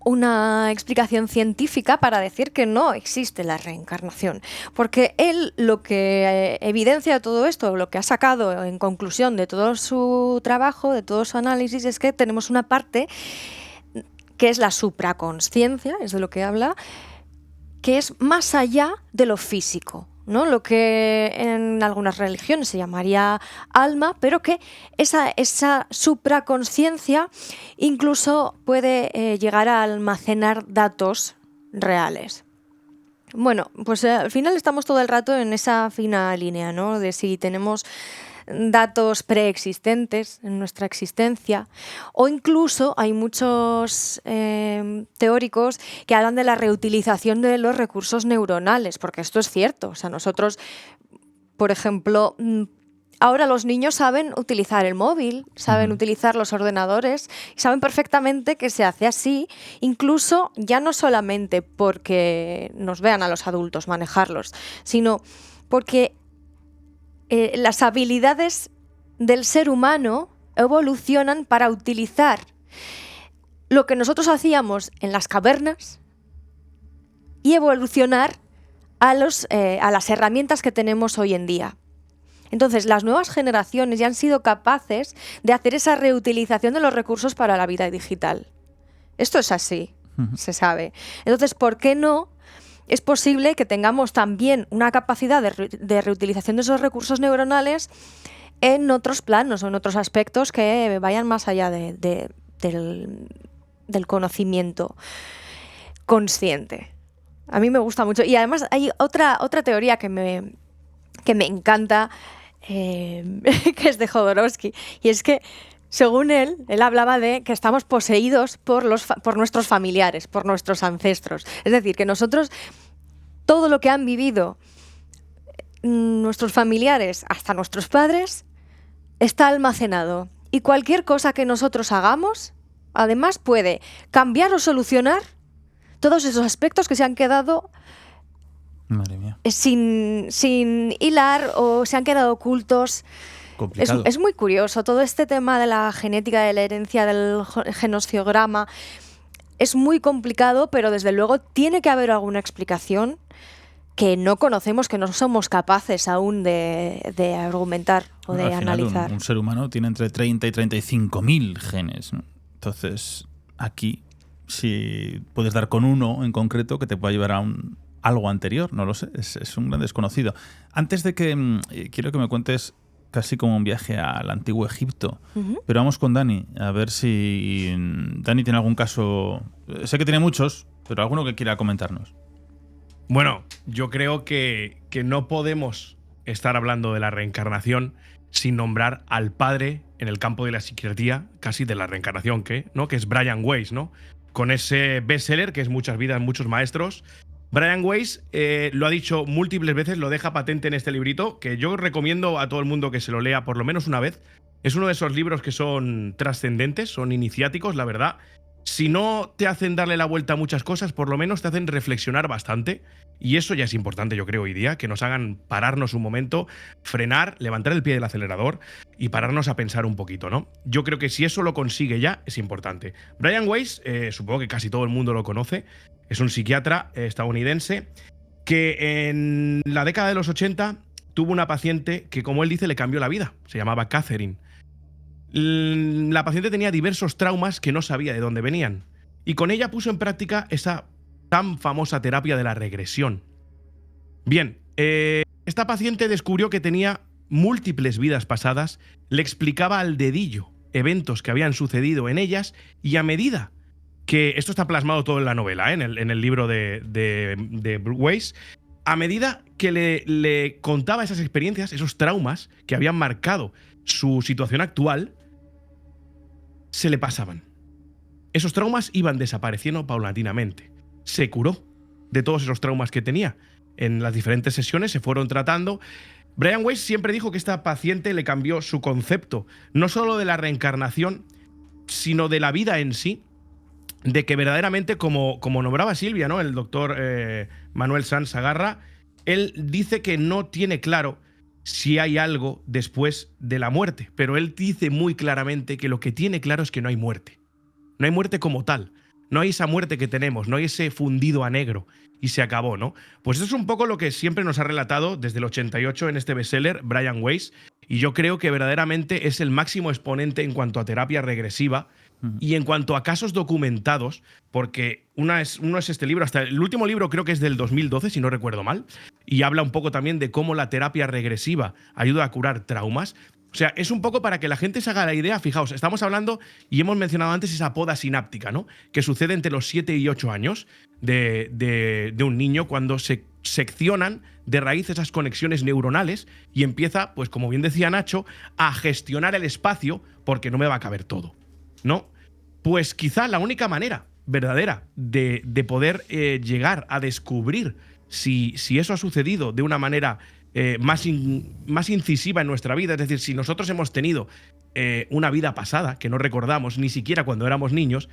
una explicación científica para decir que no existe la reencarnación, porque él lo que evidencia todo esto, lo que ha sacado en conclusión de todo su trabajo, de todo su análisis, es que tenemos una parte que es la supraconsciencia, es de lo que habla, que es más allá de lo físico, ¿no? Lo que en algunas religiones se llamaría alma, pero que esa supraconsciencia incluso puede llegar a almacenar datos reales. Bueno, pues al final estamos todo el rato en esa fina línea, ¿no? De si tenemos datos preexistentes en nuestra existencia, o incluso hay muchos teóricos que hablan de la reutilización de los recursos neuronales, porque esto es cierto. O sea, nosotros, por ejemplo, ahora los niños saben utilizar el móvil, saben utilizar los ordenadores, y saben perfectamente que se hace así, incluso ya no solamente porque nos vean a los adultos manejarlos, sino porque las habilidades del ser humano evolucionan para utilizar lo que nosotros hacíamos en las cavernas y evolucionar a las herramientas que tenemos hoy en día. Entonces, las nuevas generaciones ya han sido capaces de hacer esa reutilización de los recursos para la vida digital. Esto es así, se sabe. Entonces, ¿por qué no es posible que tengamos también una capacidad de reutilización de esos recursos neuronales en otros planos o en otros aspectos que vayan más allá del conocimiento consciente? A mí me gusta mucho. Y además hay otra teoría que me encanta, que es de Jodorowsky, y es que, según él hablaba de que estamos poseídos por nuestros familiares, por nuestros ancestros. Es decir, que nosotros, todo lo que han vivido nuestros familiares, hasta nuestros padres, está almacenado. Y cualquier cosa que nosotros hagamos, además, puede cambiar o solucionar todos esos aspectos que se han quedado Madre mía. sin hilar o se han quedado ocultos. Complicado. Es muy curioso todo este tema de la genética, de la herencia, del genociograma. Es muy complicado, pero desde luego tiene que haber alguna explicación que no conocemos, que no somos capaces aún de argumentar o de Al final, analizar. Un ser humano tiene entre 30 y 35.000 genes, ¿no? Entonces, aquí, si puedes dar con uno en concreto que te pueda llevar a algo anterior, no lo sé, es un gran desconocido. Antes de que quiero que me cuentes casi como un viaje al antiguo Egipto, pero vamos con Dani, a ver si Dani tiene algún caso, sé que tiene muchos, pero alguno que quiera comentarnos. Bueno, yo creo que no podemos estar hablando de la reencarnación sin nombrar al padre en el campo de la psiquiatría, casi de la reencarnación, ¿no? Que es Brian Weiss, ¿no? Con ese bestseller que es Muchas vidas, muchos maestros. Brian Weiss lo ha dicho múltiples veces, lo deja patente en este librito, que yo recomiendo a todo el mundo que se lo lea por lo menos una vez. Es uno de esos libros que son trascendentes, son iniciáticos, la verdad. Si no te hacen darle la vuelta a muchas cosas, por lo menos te hacen reflexionar bastante. Y eso ya es importante, yo creo, hoy día, que nos hagan pararnos un momento, frenar, levantar el pie del acelerador y pararnos a pensar un poquito, ¿no? Yo creo que si eso lo consigue ya, es importante. Brian Weiss, supongo que casi todo el mundo lo conoce, es un psiquiatra estadounidense que en la década de los 80 tuvo una paciente que, como él dice, le cambió la vida. Se llamaba Catherine. La paciente tenía diversos traumas que no sabía de dónde venían. Y con ella puso en práctica esa tan famosa terapia de la regresión. Bien, esta paciente descubrió que tenía múltiples vidas pasadas, le explicaba al dedillo eventos que habían sucedido en ellas y a medida que, esto está plasmado todo en la novela, en el libro de Weiss, a medida que le contaba esas experiencias, esos traumas que habían marcado su situación actual, se le pasaban. Esos traumas iban desapareciendo paulatinamente. Se curó de todos esos traumas que tenía. En las diferentes sesiones se fueron tratando. Brian Weiss siempre dijo que esta paciente le cambió su concepto, no solo de la reencarnación, sino de la vida en sí, de que verdaderamente, como nombraba Silvia, ¿no? El doctor Manuel Sanz Sagarra, él dice que no tiene claro si hay algo después de la muerte, pero él dice muy claramente que lo que tiene claro es que no hay muerte. No hay muerte como tal. No hay esa muerte que tenemos, no hay ese fundido a negro y se acabó, ¿no? Pues eso es un poco lo que siempre nos ha relatado desde el 88 en este bestseller, Brian Weiss, y yo creo que verdaderamente es el máximo exponente en cuanto a terapia regresiva y en cuanto a casos documentados, porque uno es este libro, hasta el último libro creo que es del 2012, si no recuerdo mal, y habla un poco también de cómo la terapia regresiva ayuda a curar traumas. O sea, es un poco para que la gente se haga la idea. Fijaos, estamos hablando, y hemos mencionado antes esa poda sináptica, ¿no? Que sucede entre los 7 y 8 años de un niño cuando se seccionan de raíz esas conexiones neuronales y empieza, pues como bien decía Nacho, a gestionar el espacio porque no me va a caber todo, ¿no? Pues quizá la única manera verdadera de poder llegar a descubrir si eso ha sucedido de una manera más incisiva en nuestra vida, es decir, si nosotros hemos tenido una vida pasada que no recordamos ni siquiera cuando éramos niños,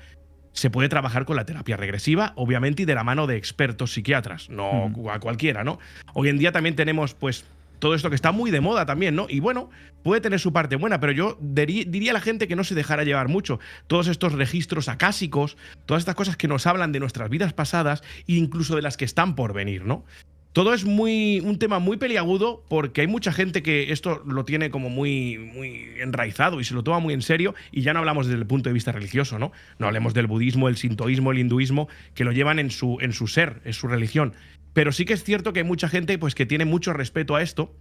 se puede trabajar con la terapia regresiva, obviamente, y de la mano de expertos psiquiatras, no a cualquiera, ¿no? Hoy en día también tenemos, pues, todo esto que está muy de moda también, ¿no? Y bueno, puede tener su parte buena, pero yo diría a la gente que no se dejara llevar mucho. Todos estos registros acásicos, todas estas cosas que nos hablan de nuestras vidas pasadas e incluso de las que están por venir, ¿no? Todo es un tema muy peliagudo porque hay mucha gente que esto lo tiene como muy enraizado y se lo toma muy en serio, y ya no hablamos desde el punto de vista religioso, ¿no? No hablemos del budismo, el sintoísmo, el hinduismo, que lo llevan en su ser, es su religión. Pero sí que es cierto que hay mucha gente pues, que tiene mucho respeto a esto,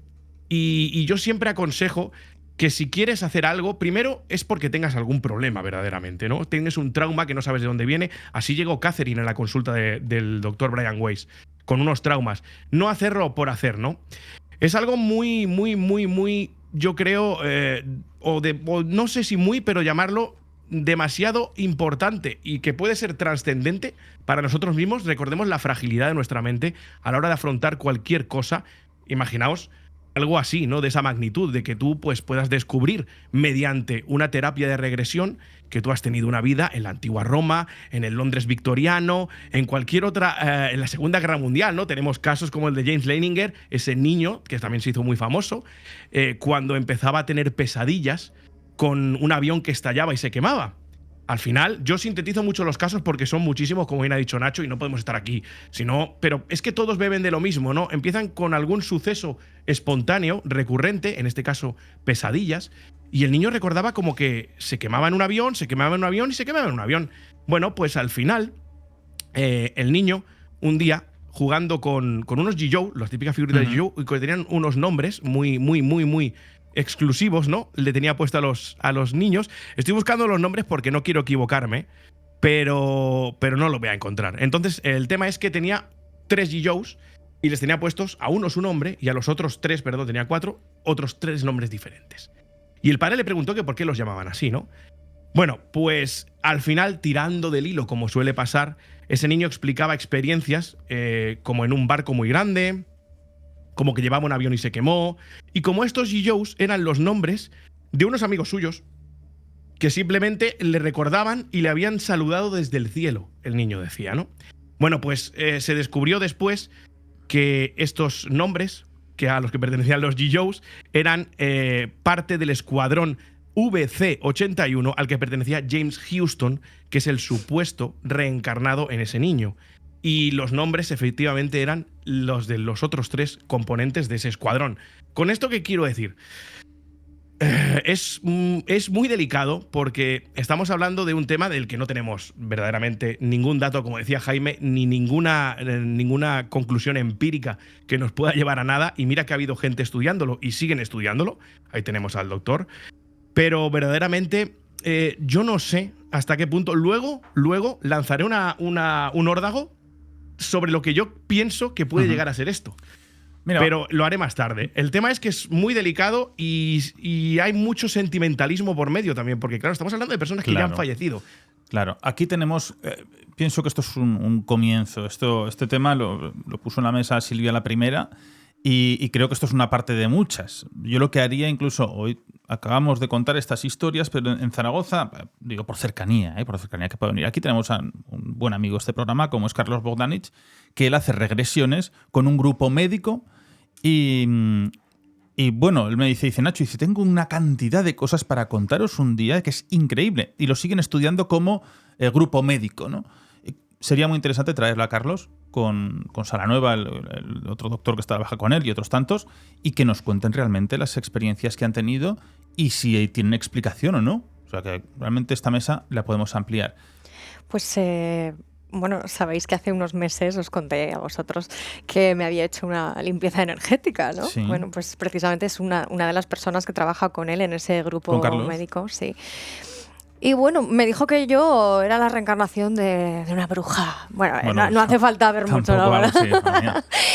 y yo siempre aconsejo que si quieres hacer algo, primero es porque tengas algún problema verdaderamente, ¿no? Tienes un trauma que no sabes de dónde viene. Así llegó Catherine en la consulta del doctor Brian Weiss, con unos traumas. No hacerlo por hacer, ¿no? Es algo muy, yo creo, o no sé si muy, pero llamarlo demasiado importante y que puede ser trascendente para nosotros mismos. Recordemos la fragilidad de nuestra mente a la hora de afrontar cualquier cosa. Imaginaos algo así, ¿no? De esa magnitud, de que tú pues, puedas descubrir mediante una terapia de regresión que tú has tenido una vida en la antigua Roma, en el Londres victoriano, en cualquier otra, en la Segunda Guerra Mundial, ¿no? Tenemos casos como el de James Leininger, ese niño que también se hizo muy famoso, cuando empezaba a tener pesadillas con un avión que estallaba y se quemaba. Al final, yo sintetizo mucho los casos porque son muchísimos, como bien ha dicho Nacho, y no podemos estar aquí. Pero es que todos beben de lo mismo, ¿no? Empiezan con algún suceso espontáneo, recurrente, en este caso pesadillas, y el niño recordaba como que se quemaba en un avión, se quemaba en un avión y se quemaba en un avión. Bueno, pues al final, el niño, un día, jugando con unos G-Joe, las típicas figuritas de G-Joe, y que tenían unos nombres muy exclusivos, ¿no? Le tenía puesto a los niños. Estoy buscando los nombres porque no quiero equivocarme, pero no lo voy a encontrar. Entonces, el tema es que tenía 3 G-Joes y les tenía puestos a unos un nombre y a los otros 3, perdón, tenía 4, otros 3 nombres diferentes. Y el padre le preguntó que por qué los llamaban así, ¿no? Bueno, pues al final, tirando del hilo, como suele pasar, ese niño explicaba experiencias como en un barco muy grande, como que llevaba un avión y se quemó, y como estos G-Joes eran los nombres de unos amigos suyos que simplemente le recordaban y le habían saludado desde el cielo, el niño decía, ¿no? Bueno, pues se descubrió después que estos nombres, que a los que pertenecían los G-Joes, eran parte del escuadrón VC-81 al que pertenecía James Houston, que es el supuesto reencarnado en ese niño. Y los nombres efectivamente eran los de los otros 3 componentes de ese escuadrón. ¿Con esto qué quiero decir? Es muy delicado porque estamos hablando de un tema del que no tenemos verdaderamente ningún dato, como decía Jaime, ni ninguna conclusión empírica que nos pueda llevar a nada. Y mira que ha habido gente estudiándolo y siguen estudiándolo. Ahí tenemos al doctor. Pero verdaderamente yo no sé hasta qué punto. Luego lanzaré un órdago sobre lo que yo pienso que puede llegar a ser esto. Mira, pero lo haré más tarde. El tema es que es muy delicado y hay mucho sentimentalismo por medio también, porque claro, estamos hablando de personas que ya han fallecido. Claro, aquí tenemos, pienso que esto es un comienzo. Este tema lo puso en la mesa Silvia la primera y creo que esto es una parte de muchas. Yo lo que haría, incluso hoy acabamos de contar estas historias, pero en Zaragoza, digo por cercanía que puede venir. Aquí tenemos a un buen amigo de este programa, como es Carlos Bogdanich, que él hace regresiones con un grupo médico y bueno, él me dice, Nacho, tengo una cantidad de cosas para contaros un día que es increíble. Y lo siguen estudiando como grupo médico, ¿no? Sería muy interesante traerlo a Carlos con Salanueva, el otro doctor que trabaja con él y otros tantos, y que nos cuenten realmente las experiencias que han tenido y si tienen explicación o no. O sea que realmente esta mesa la podemos ampliar. Pues bueno, sabéis que hace unos meses os conté a vosotros que me había hecho una limpieza energética, ¿no? Sí. Bueno, pues precisamente es una de las personas que trabaja con él en ese grupo médico, sí. Y bueno, me dijo que yo era la reencarnación de una bruja. Bueno, no hace falta ver mucho, ¿no? Sí,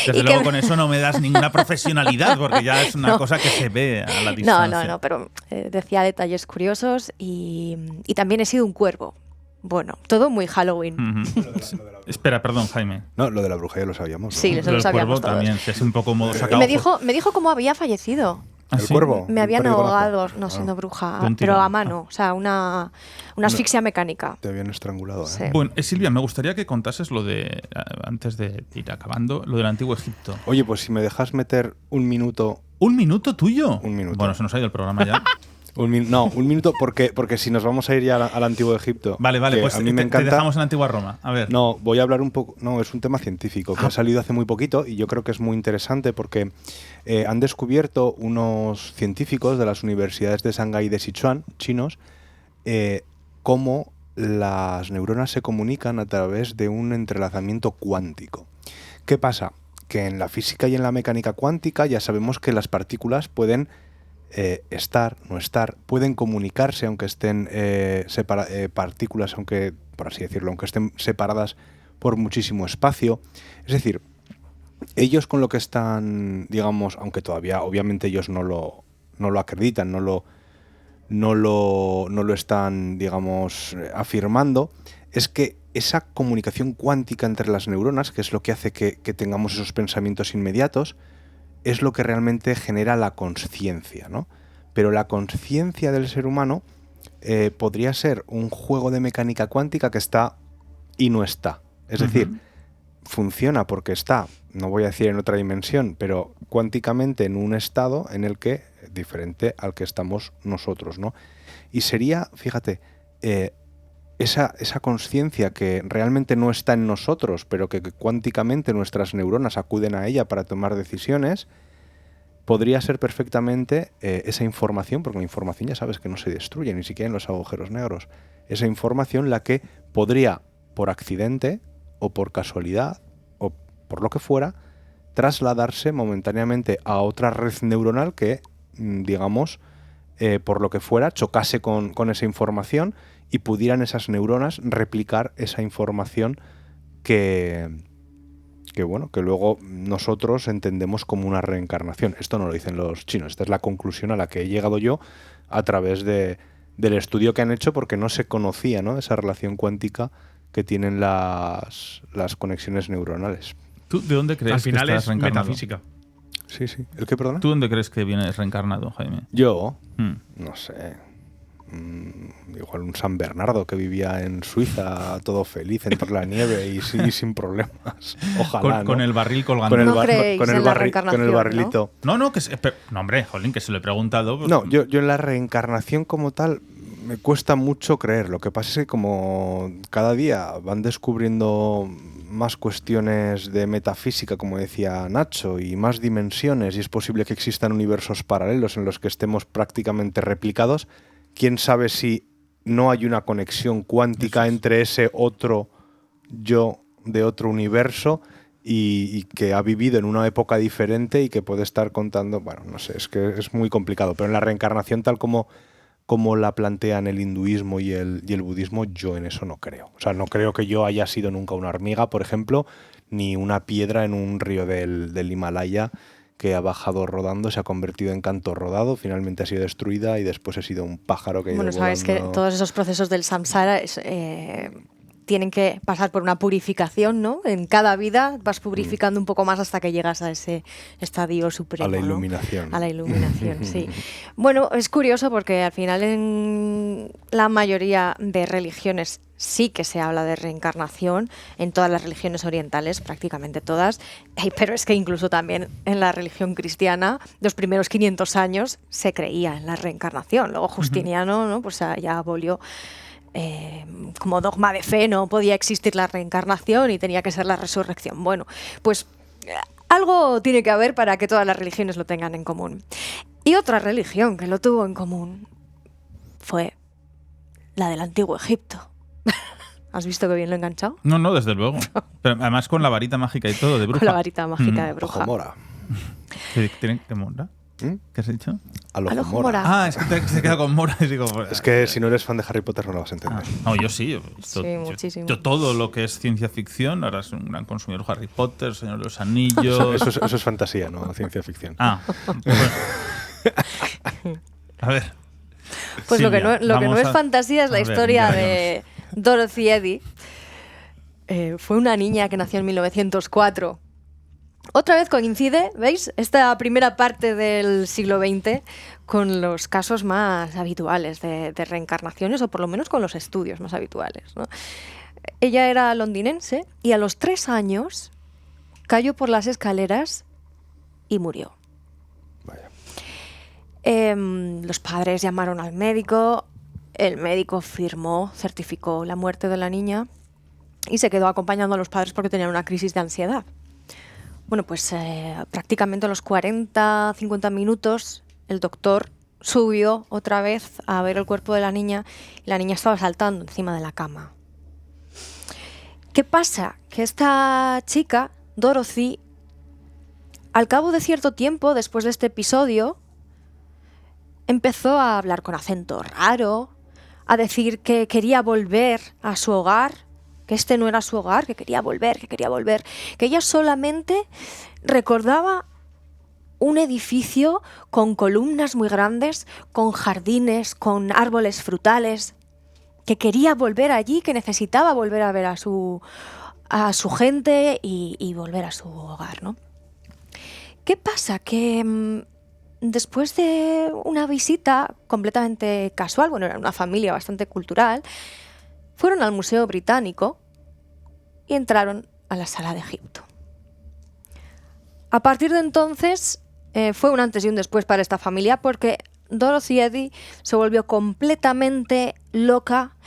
desde luego con eso no me das ninguna profesionalidad, porque ya es una cosa que se ve a la distancia. No, pero decía detalles curiosos y también he sido un cuervo. Bueno, todo muy Halloween. Espera, perdón, Jaime. No, lo de la bruja ya lo sabíamos, ¿no? Sí, eso lo sabíamos todos. También, que es un poco modo sacado. Me dijo cómo había fallecido. ¿Ah, El sí? cuervo. Me el habían perdigonazo. ahogado, no siendo bruja, De un pero tirón. a mano, o sea, una asfixia mecánica. Te habían estrangulado, ¿eh? Sí. Bueno, Silvia, me gustaría que contases lo de, antes de ir acabando, lo del Antiguo Egipto. Oye, pues si me dejas meter un minuto. ¿Un minuto tuyo? Un minuto. Bueno, se nos ha ido el programa ya. Un minuto, porque si nos vamos a ir ya al Antiguo Egipto. Vale, que pues a mí me te encanta. dejamos en la Antigua Roma. A ver. No, voy a hablar un poco. No, es un tema científico que ha salido hace muy poquito y yo creo que es muy interesante porque han descubierto unos científicos de las universidades de Shanghái y de Sichuan, chinos, cómo las neuronas se comunican a través de un entrelazamiento cuántico. ¿Qué pasa? Que en la física y en la mecánica cuántica ya sabemos que las partículas pueden estar, no estar, pueden comunicarse aunque estén partículas, aunque, por así decirlo, aunque estén separadas por muchísimo espacio. Es decir, ellos con lo que están, digamos, aunque todavía obviamente ellos no lo acreditan, no lo están, digamos, afirmando, es que esa comunicación cuántica entre las neuronas, que es lo que hace que tengamos esos pensamientos inmediatos, es lo que realmente genera la consciencia, ¿no? Pero la consciencia del ser humano podría ser un juego de mecánica cuántica que está y no está. Es decir, funciona porque está, no voy a decir en otra dimensión, pero cuánticamente en un estado en el que, diferente al que estamos nosotros, ¿no? Y sería, fíjate, esa consciencia que realmente no está en nosotros, pero que cuánticamente nuestras neuronas acuden a ella para tomar decisiones, podría ser perfectamente esa información, porque la información ya sabes que no se destruye, ni siquiera en los agujeros negros, esa información la que podría, por accidente o por casualidad o por lo que fuera, trasladarse momentáneamente a otra red neuronal que, digamos, por lo que fuera, chocase con esa información y pudieran esas neuronas replicar esa información que luego nosotros entendemos como una reencarnación. Esto no lo dicen los chinos, esta es la conclusión a la que he llegado yo a través del estudio que han hecho, porque no se conocía, ¿no?, esa relación cuántica que tienen las conexiones neuronales. ¿Tú de dónde crees Al final que estás es reencarnado? metafísica. Sí. ¿El qué, perdona? ¿Tú dónde crees que vienes reencarnado, Jaime? Yo, no sé, igual un San Bernardo que vivía en Suiza, todo feliz entre la nieve y sin problemas. Ojalá, Con ¿no? el barril colgando. No creéis en la reencarnación, con el barrilito. No, no, hombre, jolín, que se lo he preguntado. No, yo en la reencarnación como tal me cuesta mucho creer. Lo que pasa es que como cada día van descubriendo más cuestiones de metafísica, como decía Nacho, y más dimensiones, y es posible que existan universos paralelos en los que estemos prácticamente replicados, quién sabe si no hay una conexión cuántica entre ese otro yo de otro universo y que ha vivido en una época diferente y que puede estar contando, bueno, no sé, es que es muy complicado, pero en la reencarnación tal como la plantean el hinduismo y el budismo, yo en eso no creo. O sea, no creo que yo haya sido nunca una hormiga, por ejemplo, ni una piedra en un río del Himalaya que ha bajado rodando, se ha convertido en canto rodado, finalmente ha sido destruida y después ha sido un pájaro que ha ido Bueno, sabes que volando. todos esos procesos del samsara tienen que pasar por una purificación, ¿no? En cada vida vas purificando un poco más hasta que llegas a ese estadio supremo. A la ¿no? iluminación. A la iluminación, sí. Bueno, es curioso porque al final en la mayoría de religiones sí que se habla de reencarnación, en todas las religiones orientales, prácticamente todas, pero es que incluso también en la religión cristiana, los primeros 500 años se creía en la reencarnación. Luego Justiniano, ¿no?, pues ya abolió como dogma de fe, no podía existir la reencarnación y tenía que ser la resurrección. Bueno, pues algo tiene que haber para que todas las religiones lo tengan en común. Y otra religión que lo tuvo en común fue la del Antiguo Egipto. ¿Has visto que bien lo he enganchado? No, desde luego. Pero además con la varita mágica y todo, de bruja. Con la varita mágica de bruja. Ojomora. ¿Tienen que Mora? ¿Qué has dicho? Al Al ojo mora. Ojomora. Es que se queda con Mora y digo... Es que si no eres fan de Harry Potter no lo vas a entender. No, yo sí. Sí, muchísimo. Yo todo lo que es ciencia ficción, ahora soy un gran consumidor de Harry Potter, Señor de los Anillos... Eso es fantasía, no ciencia ficción. Bueno. A ver. Pues Silvia, lo que no vamos es a- fantasía es la a ver, historia Indiana de Dorothy Eddy. Fue una niña que nació en 1904 Otra vez coincide, ¿veis? Esta primera parte del siglo XX con los casos más habituales de reencarnaciones, o por lo menos con los estudios más habituales, ¿no? Ella era londinense y a los 3 años cayó por las escaleras y murió. Vaya. Los padres llamaron al médico, el médico certificó la muerte de la niña y se quedó acompañando a los padres porque tenían una crisis de ansiedad. Bueno, pues prácticamente a los 40, 50 minutos el doctor subió otra vez a ver el cuerpo de la niña y la niña estaba saltando encima de la cama. ¿Qué pasa? Que esta chica, Dorothy, al cabo de cierto tiempo, después de este episodio, empezó a hablar con acento raro, a decir que quería volver a su hogar, que este no era su hogar, que quería volver, que ella solamente recordaba un edificio con columnas muy grandes, con jardines, con árboles frutales, que quería volver allí, que necesitaba volver a ver a su gente y volver a su hogar, ¿no? ¿Qué pasa? Que después de una visita completamente casual, bueno, era una familia bastante cultural, fueron al Museo Británico y entraron a la Sala de Egipto. A partir de entonces fue un antes y un después para esta familia, porque Dorothy Eddy se volvió completamente loca,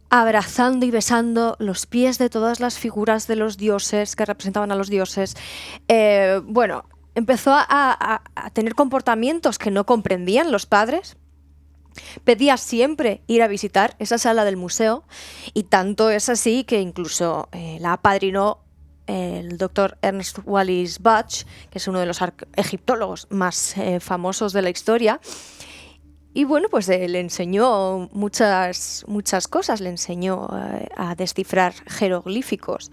abrazando y besando los pies de todas las figuras de los dioses que representaban a los dioses. Bueno, empezó a tener comportamientos que no comprendían los padres. Pedía siempre ir a visitar esa sala del museo, y tanto es así que incluso la apadrinó el doctor Ernest Wallis Budge, que es uno de los egiptólogos más famosos de la historia. Y bueno, pues le enseñó muchas cosas, le enseñó a descifrar jeroglíficos.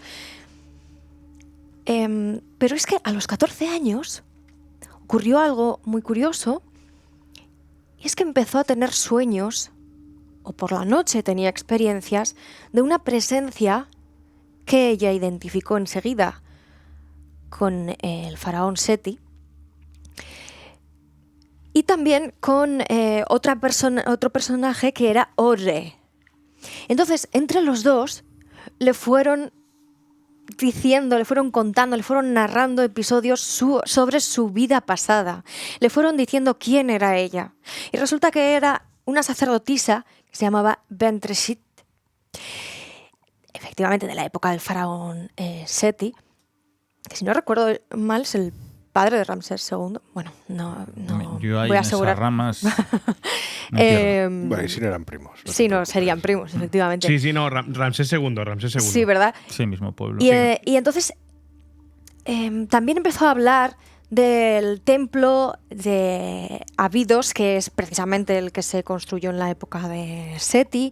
Pero es que a los 14 años ocurrió algo muy curioso, y es que empezó a tener sueños, o por la noche tenía experiencias, de una presencia que ella identificó enseguida con el faraón Seti, y también con otro personaje que era Ore. Entonces, entre los dos le fueron diciendo, le fueron contando, le fueron narrando episodios sobre su vida pasada. Le fueron diciendo quién era ella. Y resulta que era una sacerdotisa que se llamaba Bentreshit, efectivamente de la época del faraón Seti, que si no recuerdo mal es el padre de Ramsés II. Bueno, no yo ahí voy a en asegurar. Esas ramas Bueno, y si no eran primos. Sí, no, serían primos, efectivamente. Sí, no, Ramsés II. Sí, ¿verdad? Sí, mismo pueblo. Y entonces también empezó a hablar del templo de Abidos, que es precisamente el que se construyó en la época de Seti.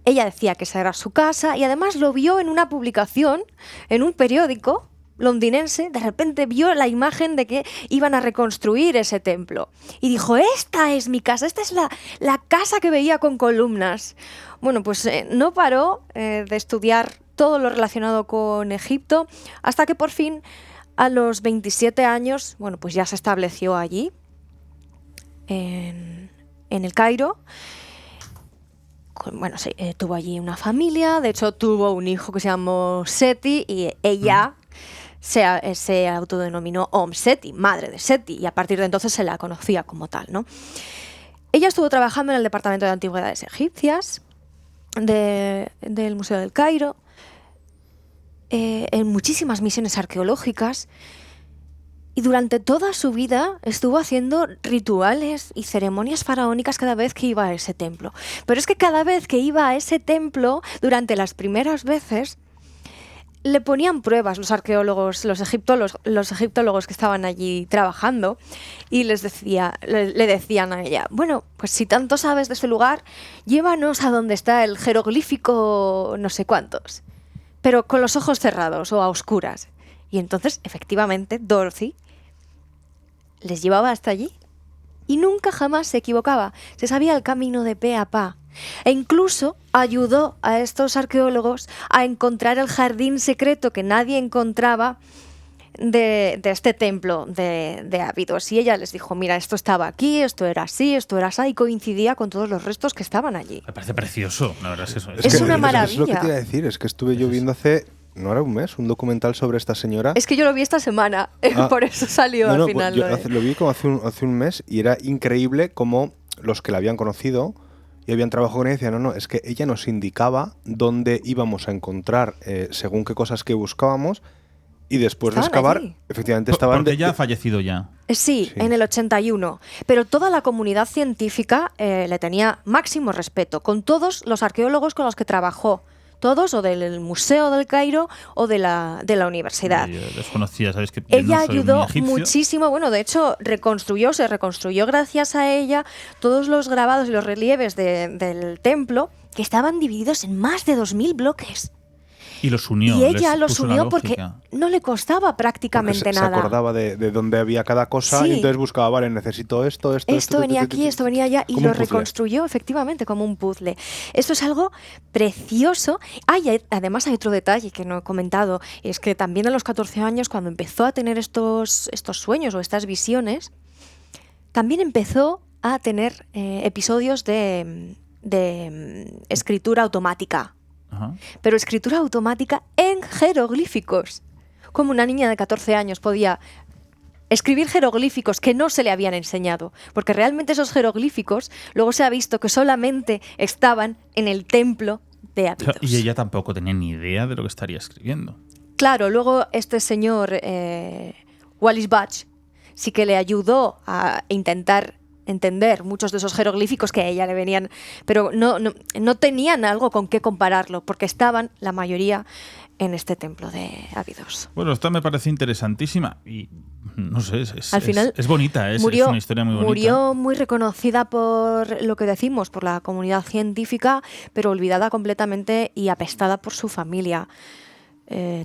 Ella decía que esa era su casa, y además lo vio en una publicación, en un periódico londinense. De repente vio la imagen de que iban a reconstruir ese templo y dijo: esta es mi casa, esta es la casa que veía con columnas. Bueno, pues no paró de estudiar todo lo relacionado con Egipto, hasta que por fin a los 27 años, bueno, pues ya se estableció allí en el Cairo. Bueno, sí, tuvo allí una familia, de hecho tuvo un hijo que se llamó Seti, y ella se autodenominó Seti, madre de Seti, y a partir de entonces se la conocía como tal, ¿no? Ella estuvo trabajando en el Departamento de Antigüedades Egipcias del Museo del Cairo, en muchísimas misiones arqueológicas, y durante toda su vida estuvo haciendo rituales y ceremonias faraónicas cada vez que iba a ese templo. Pero es que cada vez que iba a ese templo, durante las primeras veces, le ponían pruebas los arqueólogos, los egiptólogos que estaban allí trabajando, y le decían a ella: bueno, pues si tanto sabes de ese lugar, llévanos a donde está el jeroglífico no sé cuántos, pero con los ojos cerrados o a oscuras. Y entonces, efectivamente, Dorothy les llevaba hasta allí y nunca jamás se equivocaba. Se sabía el camino de pe a pa. E incluso ayudó a estos arqueólogos a encontrar el jardín secreto que nadie encontraba de este templo de Abidos. Y ella les dijo, mira, esto estaba aquí, esto era así, y coincidía con todos los restos que estaban allí. Me parece precioso, la verdad es eso. Es una maravilla. Es lo que te iba a decir, es que estuve yo viendo hace, no era un mes, un documental sobre esta señora. Es que yo lo vi esta semana, por eso salió al final. Pues lo vi como hace un mes y era increíble como los que la habían conocido y habían trabajado con ella decían, no, es que ella nos indicaba dónde íbamos a encontrar según qué cosas que buscábamos. Y después de excavar, allí. Efectivamente estaban... Porque ella ha fallecido ya. Sí, en el 81. Pero toda la comunidad científica le tenía máximo respeto, con todos los arqueólogos con los que trabajó. Todos, o del Museo del Cairo o de la universidad. Yo desconocía, ¿sabes? Que ella no soy ayudó egipcio. muchísimo. Bueno, de hecho, se reconstruyó gracias a ella todos los grabados y los relieves del templo, que estaban divididos en más de 2000 bloques. Y los unió. Y ella los puso una unió porque lógica. no le costaba prácticamente nada. Se acordaba de dónde había cada cosa y entonces buscaba, vale, necesito esto venía aquí, esto venía allá y lo reconstruyó efectivamente como un puzzle. Esto es algo precioso. Además hay otro detalle que no he comentado, es que también a los 14 años, cuando empezó a tener estos sueños o estas visiones, también empezó a tener episodios de escritura automática. Ajá. Pero escritura automática en jeroglíficos. Como una niña de 14 años podía escribir jeroglíficos que no se le habían enseñado. Porque realmente esos jeroglíficos luego se ha visto que solamente estaban en el templo de Abidos. Y ella tampoco tenía ni idea de lo que estaría escribiendo. Claro, luego este señor Wallis Budge sí que le ayudó a intentar entender muchos de esos jeroglíficos que a ella le venían, pero no tenían algo con qué compararlo, porque estaban la mayoría en este templo de Abidos. Bueno, esta me parece interesantísima y no sé, Al final es bonita, es una historia muy bonita. Murió muy reconocida por lo que decimos, por la comunidad científica, pero olvidada completamente y apestada por su familia.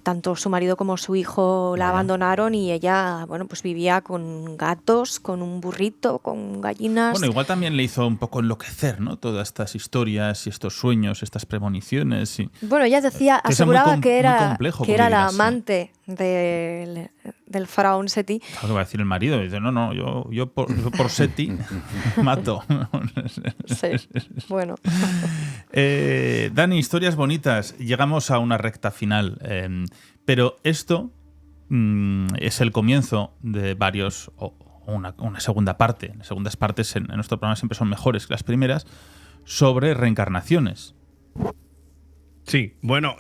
Tanto su marido como su hijo la abandonaron y ella, bueno, pues vivía con gatos, con un burrito, con gallinas. Bueno, igual también le hizo un poco enloquecer, ¿no? Todas estas historias y estos sueños, estas premoniciones. Bueno, ella decía, aseguraba que era la así. amante del faraón Seti. Claro que va a decir el marido. Dice, no, yo por Seti mato. Sí, bueno. Dani, historias bonitas. Llegamos a una recta final. Pero esto es el comienzo de varios, o una segunda parte. Las segundas partes en nuestro programa siempre son mejores que las primeras, sobre reencarnaciones. Sí, bueno,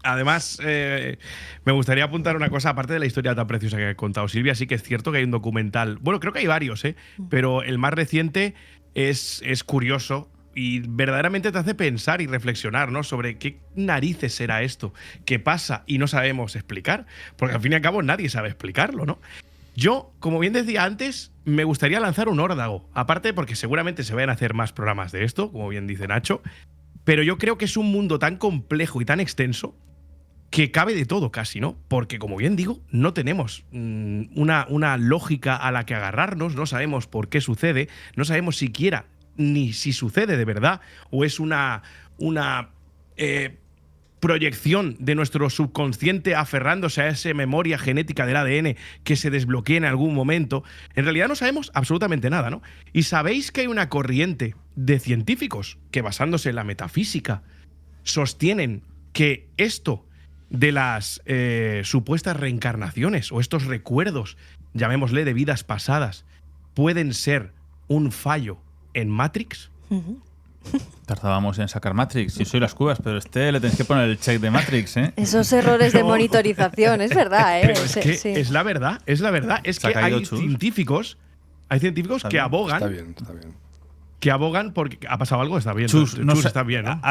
además me gustaría apuntar una cosa, aparte de la historia tan preciosa que ha contado Silvia. Sí que es cierto que hay un documental, bueno, creo que hay varios, pero el más reciente es curioso. Y verdaderamente te hace pensar y reflexionar, ¿no? Sobre qué narices será esto, qué pasa y no sabemos explicar. Porque al fin y al cabo nadie sabe explicarlo, ¿no? Yo, como bien decía antes, me gustaría lanzar un órdago. Aparte porque seguramente se vayan a hacer más programas de esto, como bien dice Nacho. Pero yo creo que es un mundo tan complejo y tan extenso que cabe de todo casi, ¿no? Porque, como bien digo, no tenemos una lógica a la que agarrarnos, no sabemos por qué sucede, no sabemos siquiera ni si sucede de verdad o es una proyección de nuestro subconsciente aferrándose a esa memoria genética del ADN que se desbloquee en algún momento. En realidad no sabemos absolutamente nada, ¿no? Y sabéis que hay una corriente de científicos que, basándose en la metafísica, sostienen que esto de las supuestas reencarnaciones o estos recuerdos, llamémosle de vidas pasadas, pueden ser un fallo en Matrix. Tardábamos en sacar Matrix. Yo soy las cubas, pero le tenéis que poner el check de Matrix, ¿eh? Esos errores de monitorización, es verdad, ¿eh? Pero es que sí. es la verdad. Es que hay científicos que abogan. Está bien. Que abogan porque ha pasado algo, está bien. Chus está bien, ¿no?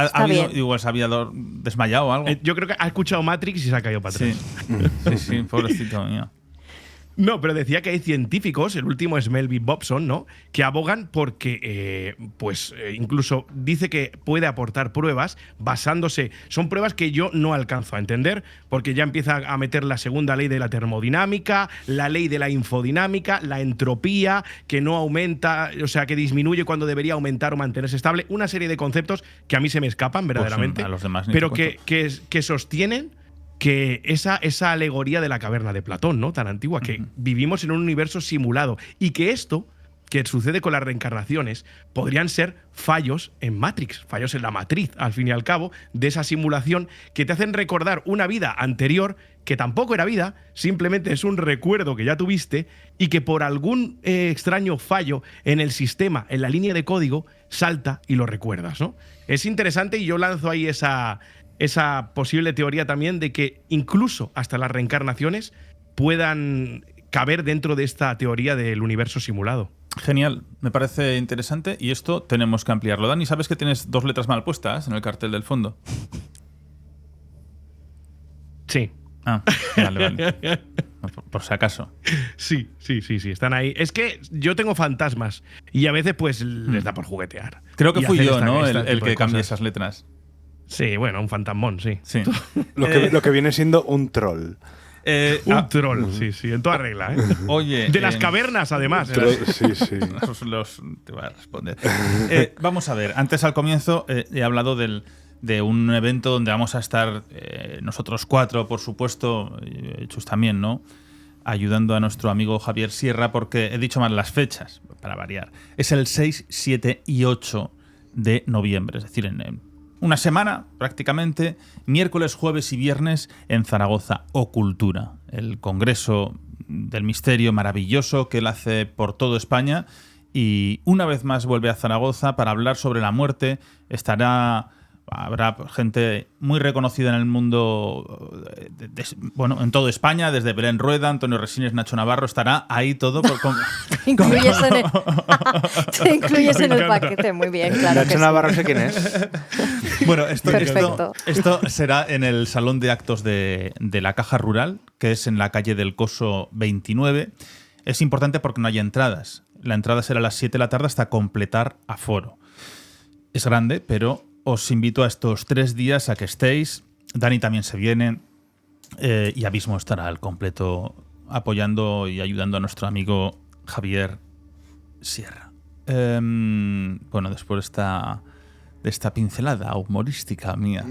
Igual se había desmayado o algo. Yo creo que ha escuchado Matrix y se ha caído para atrás. Sí, pobrecito mío. No, pero decía que hay científicos, el último es Melvin Bobson, ¿no?, que abogan porque, incluso dice que puede aportar pruebas basándose… Son pruebas que yo no alcanzo a entender, porque ya empieza a meter la segunda ley de la termodinámica, la ley de la infodinámica, la entropía, que no aumenta, o sea, que disminuye cuando debería aumentar o mantenerse estable, una serie de conceptos que a mí se me escapan verdaderamente, Pues a los demás pero que sostienen que esa alegoría de la caverna de Platón, ¿no? Tan antigua, que vivimos en un universo simulado y que esto que sucede con las reencarnaciones podrían ser fallos en Matrix, fallos en la matriz, al fin y al cabo, de esa simulación que te hacen recordar una vida anterior que tampoco era vida, simplemente es un recuerdo que ya tuviste y que por algún extraño fallo en el sistema, en la línea de código, salta y lo recuerdas, ¿no? Es interesante y yo lanzo ahí esa posible teoría también de que incluso hasta las reencarnaciones puedan caber dentro de esta teoría del universo simulado. Genial, me parece interesante y esto tenemos que ampliarlo. Dani, ¿sabes que tienes 2 letras mal puestas en el cartel del fondo? Sí. Ah, vale. Por si acaso. Sí, están ahí. Es que yo tengo fantasmas y a veces pues les da por juguetear. Creo que y fui hacer yo, ¿no? El tipo que de cambié cosas. esas letras. Sí, bueno, un fantasmón, sí. Sí. Lo que viene siendo un troll. Un troll, sí, en toda regla, ¿eh? Oye, De las cavernas, además. Sí. Te voy a responder. Vamos a ver, antes al comienzo he hablado de un evento donde vamos a estar nosotros 4, por supuesto, Chus también, ¿no? Ayudando a nuestro amigo Javier Sierra, porque he dicho mal las fechas, para variar. Es el 6, 7 y 8 de noviembre, es decir, en una semana prácticamente, miércoles, jueves y viernes en Zaragoza, Ocultura, el congreso del misterio maravilloso que él hace por toda España y una vez más vuelve a Zaragoza para hablar sobre la muerte. Habrá gente muy reconocida en el mundo, en toda España, desde Belén Rueda, Antonio Resines, Nacho Navarro, estará ahí todo. Te incluyes en el paquete, muy bien, claro. Nacho Navarro sé quién es. Bueno, Perfecto. esto será en el Salón de Actos de la Caja Rural, que es en la calle del Coso 29. Es importante porque no hay entradas. La entrada será a las 7 de la tarde hasta completar aforo. Es grande, pero os invito a estos 3 días a que estéis. Dani también se viene y Abismo estará al completo apoyando y ayudando a nuestro amigo Javier Sierra. Bueno, después de esta pincelada humorística mía.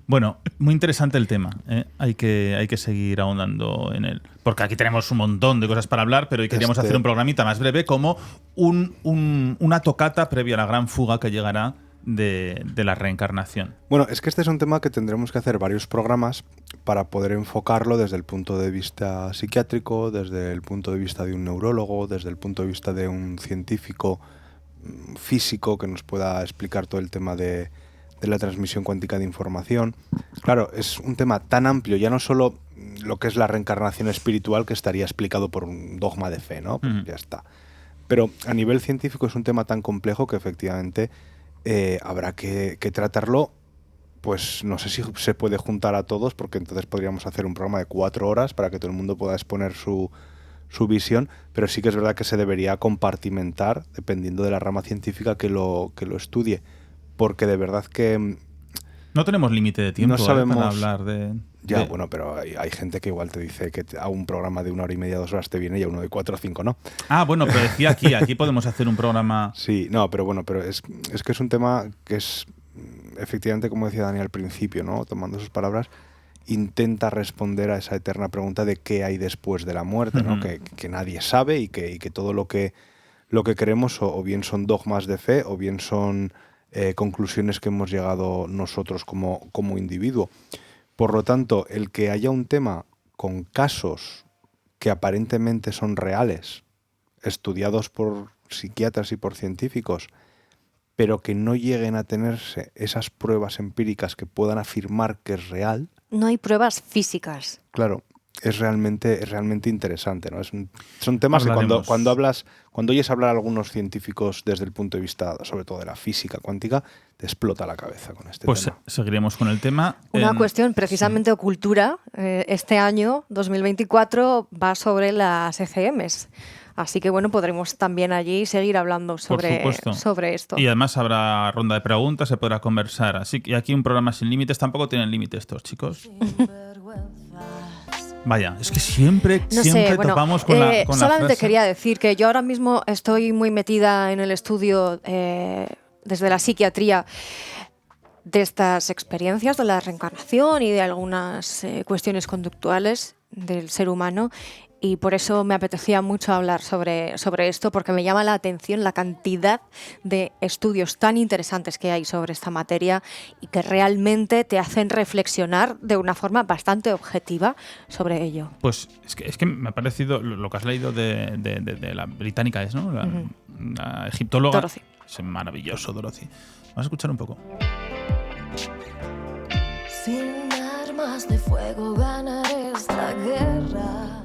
Bueno, muy interesante el tema. Hay que seguir ahondando en él. Porque aquí tenemos un montón de cosas para hablar, pero hoy queríamos hacer un programita más breve como una tocata previa a la gran fuga que llegará de la reencarnación. Bueno, es que este es un tema que tendremos que hacer varios programas para poder enfocarlo desde el punto de vista psiquiátrico, desde el punto de vista de un neurólogo, desde el punto de vista de un científico físico que nos pueda explicar todo el tema de la transmisión cuántica de información. Claro, es un tema tan amplio, ya no solo lo que es la reencarnación espiritual, que estaría explicado por un dogma de fe, ¿no? Pues ya está. Pero a nivel científico es un tema tan complejo que efectivamente habrá que tratarlo, pues no sé si se puede juntar a todos, porque entonces podríamos hacer un programa de 4 horas para que todo el mundo pueda exponer su visión, pero sí que es verdad que se debería compartimentar dependiendo de la rama científica que lo estudie. Porque de verdad que no tenemos límite de tiempo, no sabemos, para hablar de... Ya, bueno, pero hay gente que igual te dice que a un programa de 1 hora y media, 2 horas te viene y a uno de 4 o 5 no. Ah, bueno, pero decía aquí podemos hacer un programa... Sí, no, pero bueno, pero es que es un tema que es, efectivamente, como decía Dani al principio, ¿no? Tomando sus palabras, intenta responder a esa eterna pregunta de qué hay después de la muerte, ¿no? Que nadie sabe y que todo lo que queremos o bien son dogmas de fe o bien son conclusiones que hemos llegado nosotros como individuo. Por lo tanto, el que haya un tema con casos que aparentemente son reales, estudiados por psiquiatras y por científicos, pero que no lleguen a tenerse esas pruebas empíricas que puedan afirmar que es real. No hay pruebas físicas. Claro, es realmente interesante, ¿no? Son temas que cuando oyes hablar a algunos científicos desde el punto de vista, sobre todo de la física cuántica, te explota la cabeza con este tema. Pues seguiremos con el tema. Una cuestión, precisamente Ocultura, este año, 2024, va sobre las ECMs. Así que bueno, podremos también allí seguir hablando sobre esto. Y además habrá ronda de preguntas, se podrá conversar. Así que aquí un programa sin límites, tampoco tienen límites estos chicos. Vaya, es que siempre topamos con la solamente frase. quería decir que yo ahora mismo estoy muy metida en el estudio desde la psiquiatría de estas experiencias, de la reencarnación y de algunas cuestiones conductuales del ser humano. Y por eso me apetecía mucho hablar sobre esto, porque me llama la atención la cantidad de estudios tan interesantes que hay sobre esta materia y que realmente te hacen reflexionar de una forma bastante objetiva sobre ello. Pues es que me ha parecido lo que has leído de la británica, ¿no? La egiptóloga. Dorothy. Es maravilloso, Dorothy. Vamos a escuchar un poco. Sin armas de fuego ganaré esta guerra.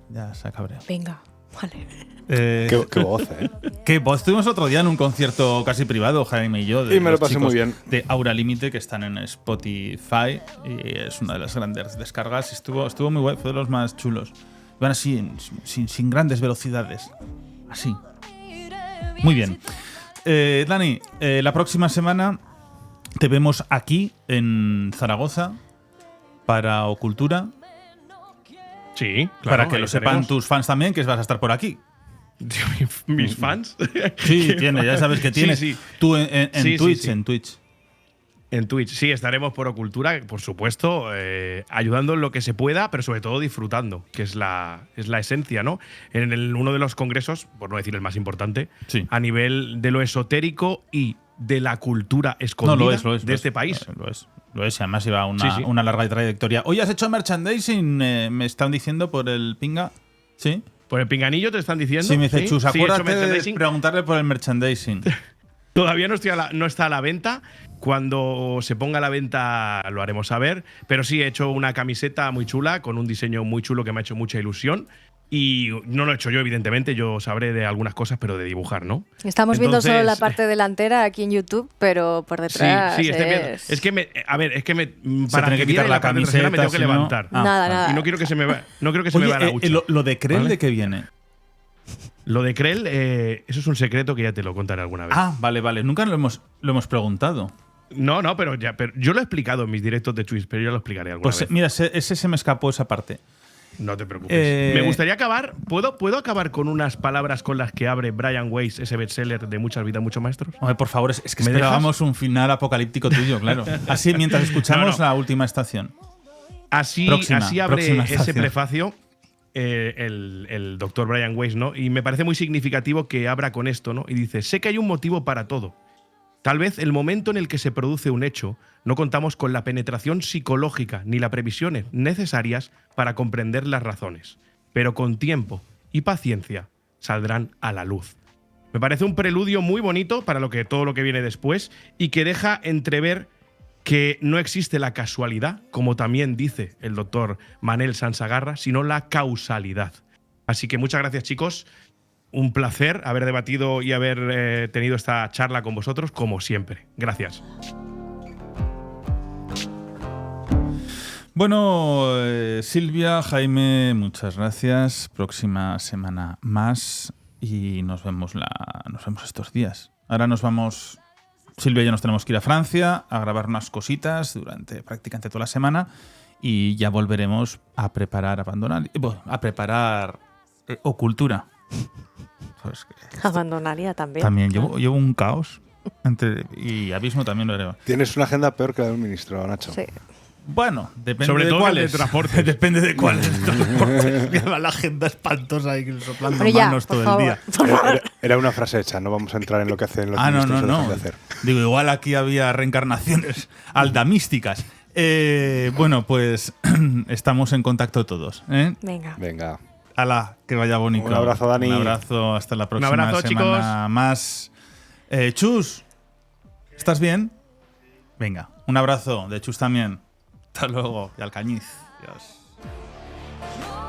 Ya se ha cabreado. Venga, vale. Qué voz, ¿eh? Que estuvimos otro día en un concierto casi privado, Jaime y yo. Y me lo los pasé chicos muy bien. De Aura Límite, que están en Spotify. Y es una de las grandes descargas. Y estuvo muy guay, fue de los más chulos. Iban así, sin grandes velocidades. Así. Muy bien. Dani, la próxima semana te vemos aquí en Zaragoza para Ocultura. Sí, claro. Para que ahí lo sepan estaremos. tus fans también, que vas a estar por aquí. ¿Mis fans? Sí, tiene, ya sabes que tienes. Sí, sí. Tú en Sí, Twitch, sí. en Twitch. En Twitch, sí, estaremos por Ocultura, por supuesto, ayudando en lo que se pueda, pero sobre todo disfrutando, que es la esencia, ¿no? En uno de los congresos, por no decir el más importante, Sí. a nivel de lo esotérico y de la cultura escondida No, lo es. de este país. Lo es, y además lleva Sí. una larga trayectoria. Hoy has hecho merchandising, me están diciendo por el pinga. ¿Sí? ¿Por el pinganillo te están diciendo? Sí, me dice Chus, he hecho acuérdate de merchandising. preguntarle por el merchandising. Todavía no está a la venta. Cuando se ponga a la venta lo haremos saber. Pero sí, he hecho una camiseta muy chula, con un diseño muy chulo que me ha hecho mucha ilusión. Y no lo he hecho yo, evidentemente. Yo sabré de algunas cosas, pero de dibujar, ¿no? Estamos viendo solo Entonces- la parte delantera aquí en YouTube, pero por detrás Sí, estoy viendo. es… Es que Se para tiene que que quitar viera la la parte trasera me camiseta, tengo que si no- levantar. Nada. Y no quiero que se me vea la Oye, hucha. lo de Krell, ¿Vale? ¿de qué viene? Lo de Krell, eso es un secreto que ya te lo contaré alguna vez. Ah, vale. Nunca lo hemos preguntado. No, pero yo lo he explicado en mis directos de Twitch, pero ya lo explicaré alguna Pues vez. mira, ese se me escapó esa parte. No te preocupes. Me gustaría acabar. ¿Puedo acabar con unas palabras con las que abre Brian Weiss, ese bestseller de Muchas vidas, muchos maestros? Hombre, por favor, es que ¿Me esperábamos un final apocalíptico tuyo, claro. Así mientras escuchamos No. la última estación. Así abre próxima ese estación. prefacio el doctor Brian Weiss, ¿no? Y me parece muy significativo que abra con esto, ¿no? Y dice: sé que hay un motivo para todo. Tal vez el momento en el que se produce un hecho no contamos con la penetración psicológica ni las previsiones necesarias para comprender las razones, pero con tiempo y paciencia saldrán a la luz. Me parece un preludio muy bonito para todo lo que viene después y que deja entrever que no existe la casualidad, como también dice el doctor Manel Sansagarra, sino la causalidad. Así que muchas gracias, chicos. Un placer haber debatido y haber tenido esta charla con vosotros, como siempre. Gracias. Bueno, Silvia, Jaime, muchas gracias. Próxima semana más y nos vemos estos días. Ahora nos vamos, Silvia y yo nos tenemos que ir a Francia a grabar unas cositas durante prácticamente toda la semana y ya volveremos a preparar Ocultura. Pues, Abandonaría también. también llevo un caos y Abismo también lo haré. Tienes una agenda peor que la del ministro, Nacho. Sí. Bueno, depende Sobre de todo el de cuáles. transportes. Depende de cuáles transportes. Lleva la agenda espantosa ahí soplando Pero ya, manos por todo favor. el día. Era una frase hecha, no vamos a entrar en lo que hacen los No. ministros o dejan de hacer. Digo, igual aquí había reencarnaciones aldamísticas. Bueno, pues estamos en contacto todos. Venga. Venga. Hala, que vaya bonito. Un abrazo, Dani. Un abrazo, hasta la próxima abrazo, semana chicos. más. Chus, ¿estás bien? Venga, un abrazo de Chus también. Hasta luego y Alcañiz. Adiós.